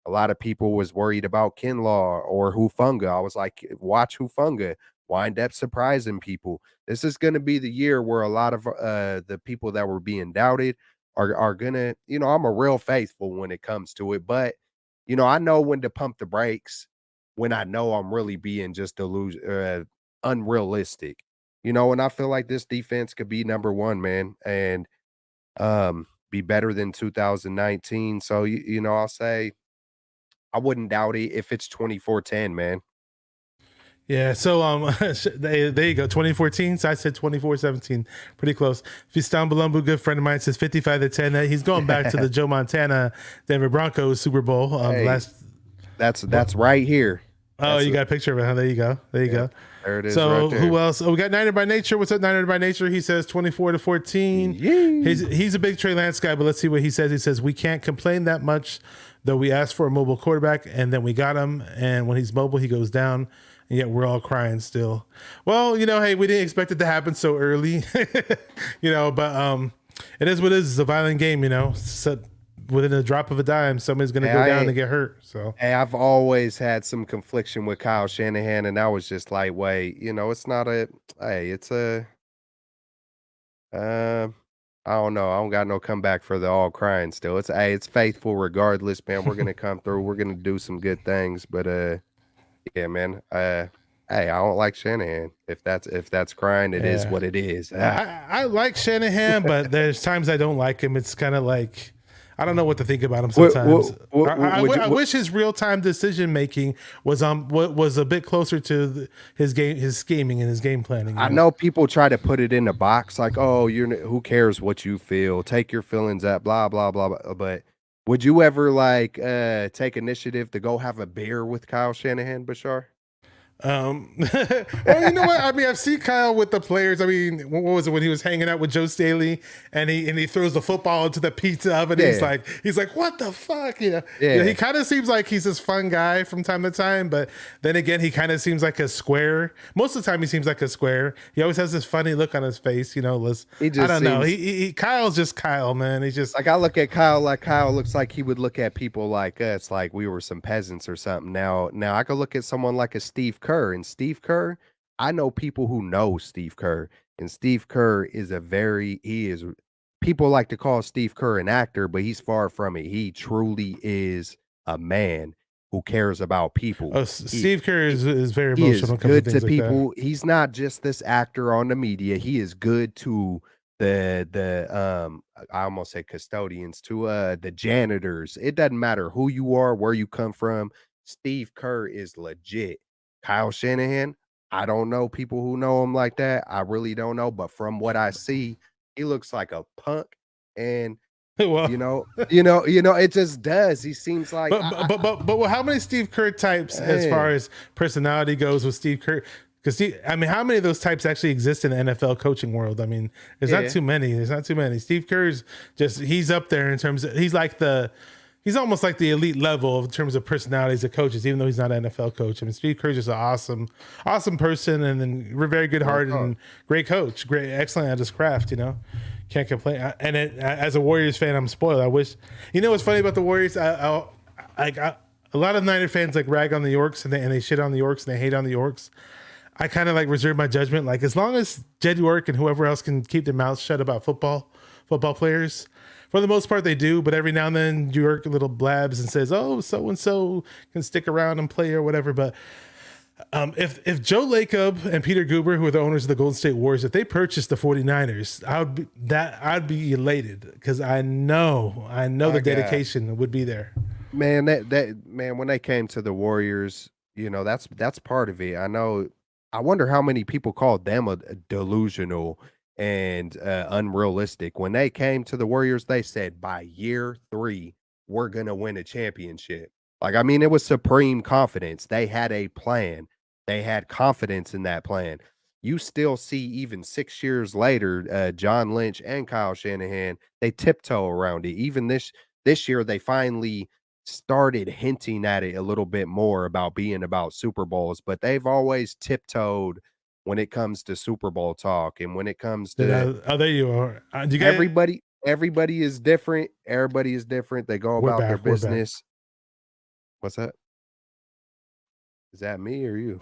A lot of people was worried about Kinlaw or Hufanga. I was like, watch Hufanga wind up surprising people. This is going to be the year where a lot of the people that were being doubted are going to, I'm a real faithful when it comes to it. But, I know when to pump the brakes when I know I'm really being just unrealistic, and I feel like this defense could be number one, man, and be better than 2019. So, I'll say I wouldn't doubt it if it's 24-10, man. Yeah, so there you go, 2014. So I said 24-17, pretty close. Fistan Balumbu, good friend of mine, says 55-10. He's going back to the Joe Montana Denver Broncos Super Bowl. That's right here. Oh, you got a picture of it, huh? There you go. There it is. So right there. who else? Oh, we got Niner by Nature. What's up, Niner by Nature? He says 24-14. He's a big Trey Lance guy, but let's see what he says. He says we can't complain that much, though we asked for a mobile quarterback, and then we got him. And when he's mobile, he goes down. And yet we're all crying still. Well, hey, we didn't expect it to happen so early, but it is what it is. It's a violent game, So within a drop of a dime, somebody's going to go down and get hurt. So hey, I've always had some confliction with Kyle Shanahan, and I was just like, wait, it's not it's a, I don't know. I don't got no comeback for the all crying still. It's faithful regardless, man. We're going to come through. We're going to do some good things, but, yeah, man. Hey, I don't like Shanahan. If that's crying, it is what it is. I like Shanahan, but there's times I don't like him. It's kind of like I don't know what to think about him sometimes. I wish his real-time decision making was a bit closer to his scheming and his game planning. I know people try to put it in a box like, oh, who cares what you feel? Take your feelings out, blah blah blah. But would you ever take initiative to go have a beer with Kyle Shanahan, Bashar? Well, you know what? I mean, I've seen Kyle with the players. I mean, what was it when he was hanging out with Joe Staley and he throws the football into the pizza oven? Yeah. He's like, what the fuck? Yeah. He kind of seems like he's this fun guy from time to time, but then again, he kind of seems like a square. Most of the time, he seems like a square. He always has this funny look on his face. I don't know. Kyle's just Kyle, man. He's just like I look at Kyle like Kyle looks like he would look at people like us, like we were some peasants or something. Now I could look at someone like a Steve Kerr. And Steve Kerr, I know people who know Steve Kerr, and Steve Kerr is people like to call Steve Kerr an actor, but he's far from it. He truly is a man. who cares about people. Steve Kerr is very He is emotional. When it comes good to things like that. people. He's not just this actor on the media. He is good to I almost said custodians, to the janitors. It doesn't matter who you are, where you come from. Steve Kerr is legit. Kyle Shanahan, I don't know people who know him like that. I really don't know, but from what I see, he looks like a punk, and Well, it just does. He seems like but how many Steve Kerr types as far as personality goes with Steve Kerr? Because how many of those types actually exist in the NFL coaching world? I mean, there's not too many. There's not too many. Steve Kerr's he's up there in terms of he's almost like the elite level in terms of personalities of coaches, even though he's not an NFL coach. I mean, Steve Kerr's just an awesome person, and then we're very good hearted and great coach, excellent at his craft. Can't complain. And as a Warriors fan, I'm spoiled. I wish. What's funny about the Warriors? A lot of Niner fans rag on the Yorks and they shit on the Yorks and they hate on the Yorks. I kind of reserve my judgment. As long as Jed York and whoever else can keep their mouths shut about football players, for the most part they do. But every now and then York little blabs and says, "Oh, so and so can stick around and play or whatever." But if Joe Lacob and Peter Guber, who are the owners of the Golden State Warriors, if they purchased the 49ers, I'd be elated because I know the dedication would be there. Man, man, when they came to the Warriors, that's part of it. I wonder how many people called them a delusional and unrealistic. When they came to the Warriors, they said by year 3, we're going to win a championship. It was supreme confidence. They had a plan. They had confidence in that plan. You still see even 6 years later, John Lynch and Kyle Shanahan, they tiptoe around it. Even this year, they finally started hinting at it a little bit more about being about Super Bowls, but they've always tiptoed when it comes to Super Bowl talk and when it comes to there you are. Everybody is different. Everybody is different. They go about their business. What's that? Is that me or you?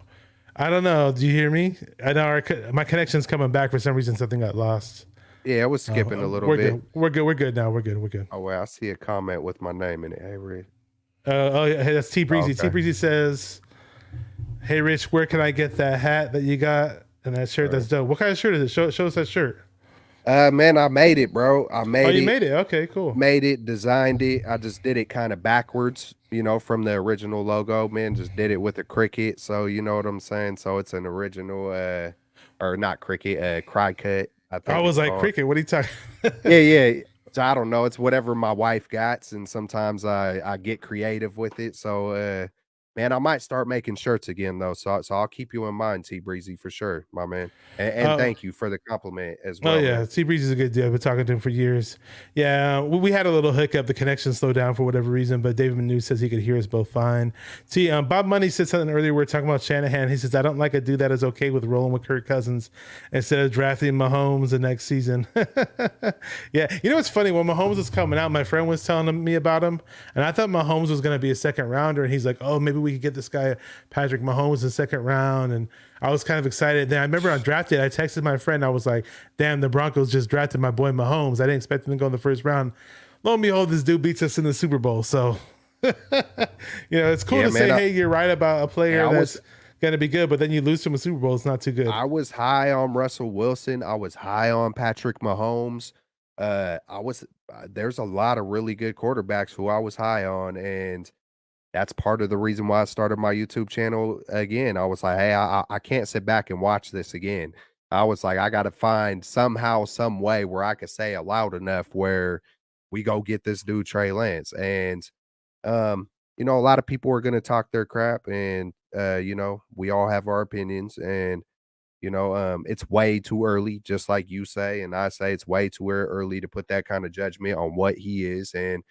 I don't know. Do you hear me? I know my connection's coming back for some reason. Something got lost. Yeah, it was skipping a little bit. Good. We're good now. We're good. Oh, well, I see a comment with my name in it. Hey, Rick. Yeah, hey, that's T Breezy. Okay. T Breezy says, "Hey, Rich, where can I get that hat that you got and that shirt? That's dope. What kind of shirt is it? Show us that shirt." Man, I made it, bro. You made it? Okay, cool. Made it, designed it. I just did it kind of backwards, from the original logo. Man, just did it with a cricket. So you know what I'm saying. So it's an original, or not cricket, cry cut. I was like, cricket. What are you talking? Yeah. So I don't know. It's whatever my wife got, and sometimes I get creative with it. So man, I might start making shirts again though. So I'll keep you in mind, T Breezy, for sure, my man. And thank you for the compliment as well. Oh yeah, T Breezy's a good dude. I've been talking to him for years. Yeah, we had a little hiccup. The connection slowed down for whatever reason, but David Manu says he could hear us both fine. See, Bob Money said something earlier. We were talking about Shanahan. He says, "I don't like a dude that is okay with rolling with Kirk Cousins instead of drafting Mahomes the next season." Yeah, what's funny? When Mahomes was coming out, my friend was telling me about him, and I thought Mahomes was going to be a second rounder, and he's like, "Oh, maybe we could get this guy Patrick Mahomes in second round." And I was kind of excited. Then I remember on draft day, I texted my friend. I was like, "Damn, the Broncos just drafted my boy Mahomes. I didn't expect him to go in the first round." Lo and behold, this dude beats us in the Super Bowl. So, it's cool to say, "Hey, you're right about a player that's going to be good," but then you lose to him in Super Bowl. It's not too good. I was high on Russell Wilson. I was high on Patrick Mahomes. There's a lot of really good quarterbacks who I was high on, and that's part of the reason why I started my YouTube channel again. I was like, hey, I can't sit back and watch this again. I was like, I got to find somehow, some way where I could say it loud enough where we go get this dude Trey Lance. And, a lot of people are going to talk their crap, and, we all have our opinions, and, it's way too early, just like you say. And I say it's way too early to put that kind of judgment on what he is. And,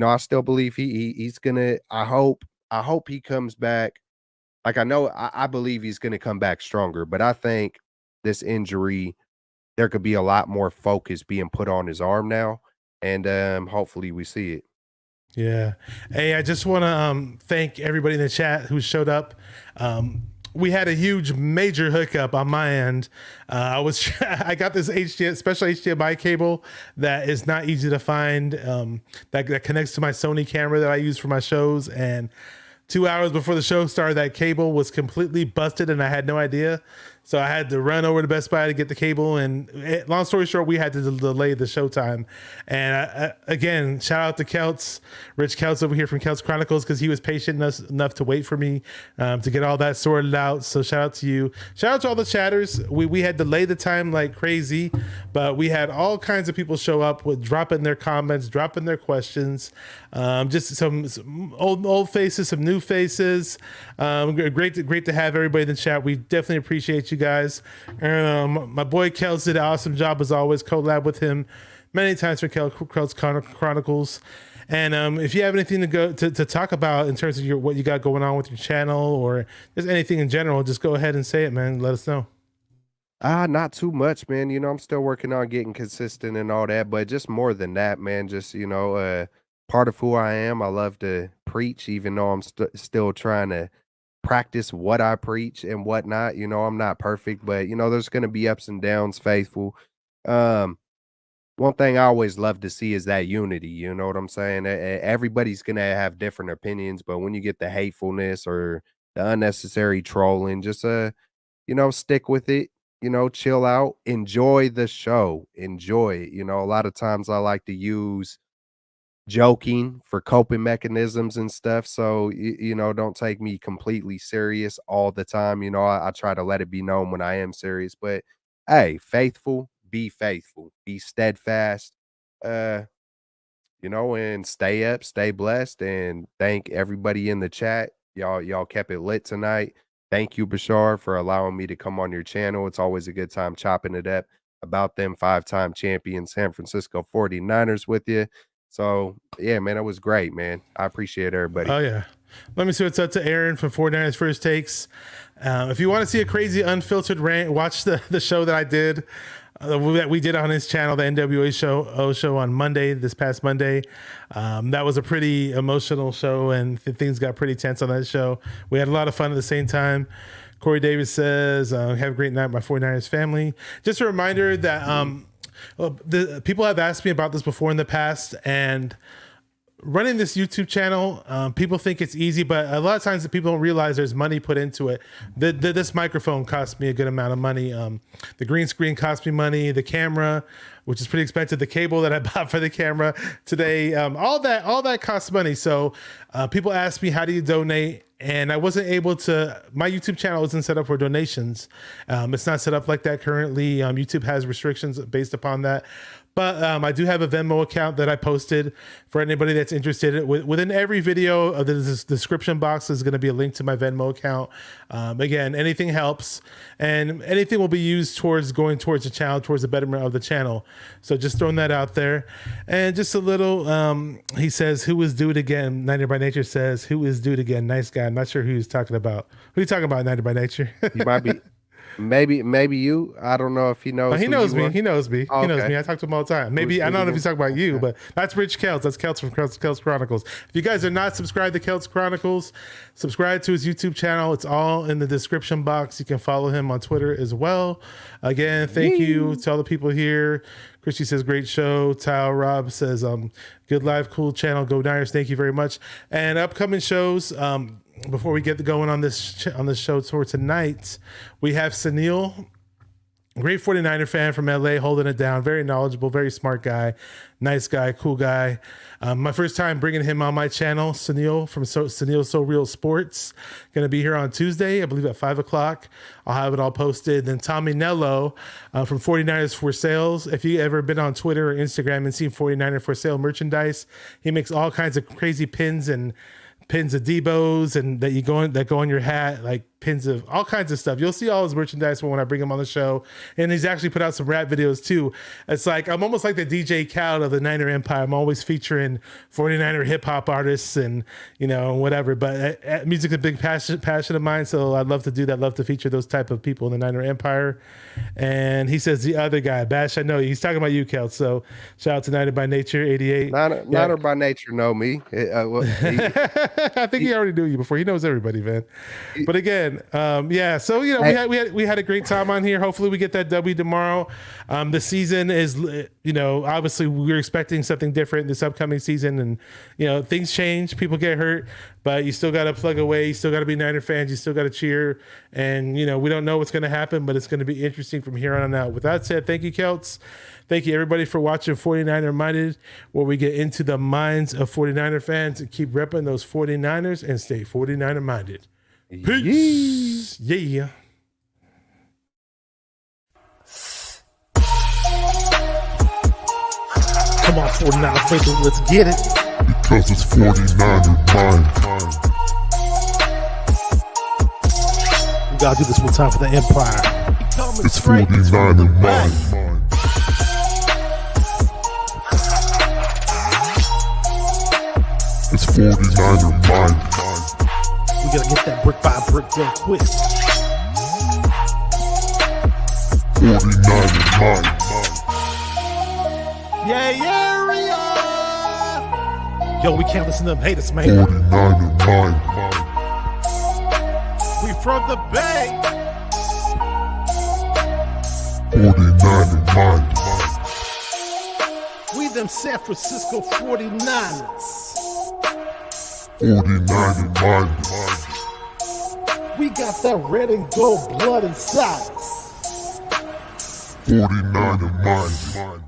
I still believe he's gonna. I hope he comes back. I believe he's gonna come back stronger. But I think this injury, there could be a lot more focus being put on his arm now, and hopefully we see it. Yeah. Hey, I just want to thank everybody in the chat who showed up. We had a huge major hookup on my end. I got this special HDMI cable that is not easy to find, that connects to my Sony camera that I use for my shows. And 2 hours before the show started, that cable was completely busted and I had no idea. So I had to run over to Best Buy to get the cable. And long story short, we had to delay the showtime. And again, shout out to Keltz, Rich Keltz over here from Keltz Chronicles, because he was patient enough to wait for me to get all that sorted out. So shout out to you. Shout out to all the chatters. We had delayed the time like crazy, but we had all kinds of people show up with dropping their comments, dropping their questions. Just some old faces, some new faces. Great to have everybody in the chat. We definitely appreciate you guys. And my boy Keltz did an awesome job as always. Collab with him many times for Keltz Chronicles. And if you have anything to talk about in terms of what you got going on with your channel or just anything in general, just go ahead and say it, man. Let us know. Not too much, man. You know, I'm still working on getting consistent and all that, but just more than that, man. Just, part of who I am. I love to preach, even though I'm still trying to practice what I preach and whatnot. You know, I'm not perfect, but there's going to be ups and downs, faithful. One thing I always love to see is that unity. You know what I'm saying? Everybody's going to have different opinions, but when you get the hatefulness or the unnecessary trolling, just, stick with it, chill out, enjoy the show, enjoy it. A lot of times I like to use joking for coping mechanisms and stuff. So, don't take me completely serious all the time. I try to let it be known when I am serious, but hey, faithful, be steadfast, and stay up, stay blessed, and thank everybody in the chat. Y'all kept it lit tonight. Thank you, Bashar, for allowing me to come on your channel. It's always a good time chopping it up about them 5-time champion San Francisco 49ers with you. So, yeah, man, it was great, man. I appreciate everybody. Oh, yeah. Let me see what's up to Aaron from 49ers First Takes. If you want to see a crazy unfiltered rant, watch the show that I did, that we did on his channel, the NWA show on Monday, this past Monday. That was a pretty emotional show, and things got pretty tense on that show. We had a lot of fun at the same time. Corey Davis says, have a great night, my 49ers family. Just a reminder that the people have asked me about this before in the past, and running this YouTube channel, people think it's easy, but a lot of times the people don't realize there's money put into it. This microphone cost me a good amount of money. The green screen cost me money. The camera, which is pretty expensive. The cable that I bought for the camera today, all that costs money. So people ask me, how do you donate? And I wasn't able to, my YouTube channel isn't set up for donations. It's not set up like that currently. YouTube has restrictions based upon that. But I do have a Venmo account that I posted for anybody that's interested. Within every video of the description box is going to be a link to my Venmo account. Again, anything helps, and anything will be used going towards the channel, towards the betterment of the channel. So just throwing that out there. And just a little, he says, who is Dude again? 90 by Nature says, who is Dude again? Nice guy. I'm not sure who he's talking about. Who are you talking about, 90 by Nature? You might be. Maybe you. I don't know if he knows. He knows me. He knows me. Oh, he knows okay. me. I talk to him all the time. Maybe I don't know if he's talking about you, but that's Rich Keltz. That's Keltz from Keltz Chronicles. If you guys are not subscribed to Keltz Chronicles, subscribe to his YouTube channel. It's all in the description box. You can follow him on Twitter as well. Again, thank you to all the people here. Christy says, great show. Tile Rob says, good live, cool channel. Go Niners. Thank you very much. And upcoming shows, before we get going on this show for tonight, we have Sunil, great 49er fan from LA, holding it down. Very knowledgeable, very smart guy, nice guy, cool guy. My first time bringing him on my channel, Sunil from Sunil So Real Sports. Going to be here on Tuesday, I believe at 5 o'clock. I'll have it all posted. Then Tommy Nello from 49ers for Sales. If you ever been on Twitter or Instagram and seen 49er for Sale merchandise, he makes all kinds of crazy pins of Debo's and that go on your hat, like pins of all kinds of stuff. You'll see all his merchandise when I bring him on the show. And he's actually put out some rap videos too. It's like, I'm almost like the DJ Khaled of the Niner Empire. I'm always featuring 49er hip hop artists and, whatever, but music's a big passion of mine. So I'd love to do that. Love to feature those type of people in the Niner Empire. And he says the other guy, Bash, I know he's talking about you, Keltz. So shout out to Niner by Nature 88. Niner by Nature know me. I think he already knew you before. He knows everybody, man. But again, man. Yeah. So we had a great time on here. Hopefully we get that W tomorrow. The season is, obviously we're expecting something different this upcoming season, and things change. People get hurt, but you still got to plug away. You still got to be Niner fans. You still got to cheer, and we don't know what's going to happen, but it's going to be interesting from here on out. With that said, thank you, Keltz. Thank you, everybody, for watching 49er Minded, where we get into the minds of 49er fans and keep repping those 49ers and stay 49er minded. Peace. Yeah. Come on, 49er fans, let's get it. Because it's 49er mind. We gotta do this one time for the Empire. It's 49er mind. It's 49er mind. We gotta get that brick by brick real quick. 49er mind. Yeah, yo, we can't listen to them haters, man. 49er mind. We from the Bay. 49er mind. We them San Francisco 49ers. 49er mind. We got that red and gold blood inside us. 49er mind.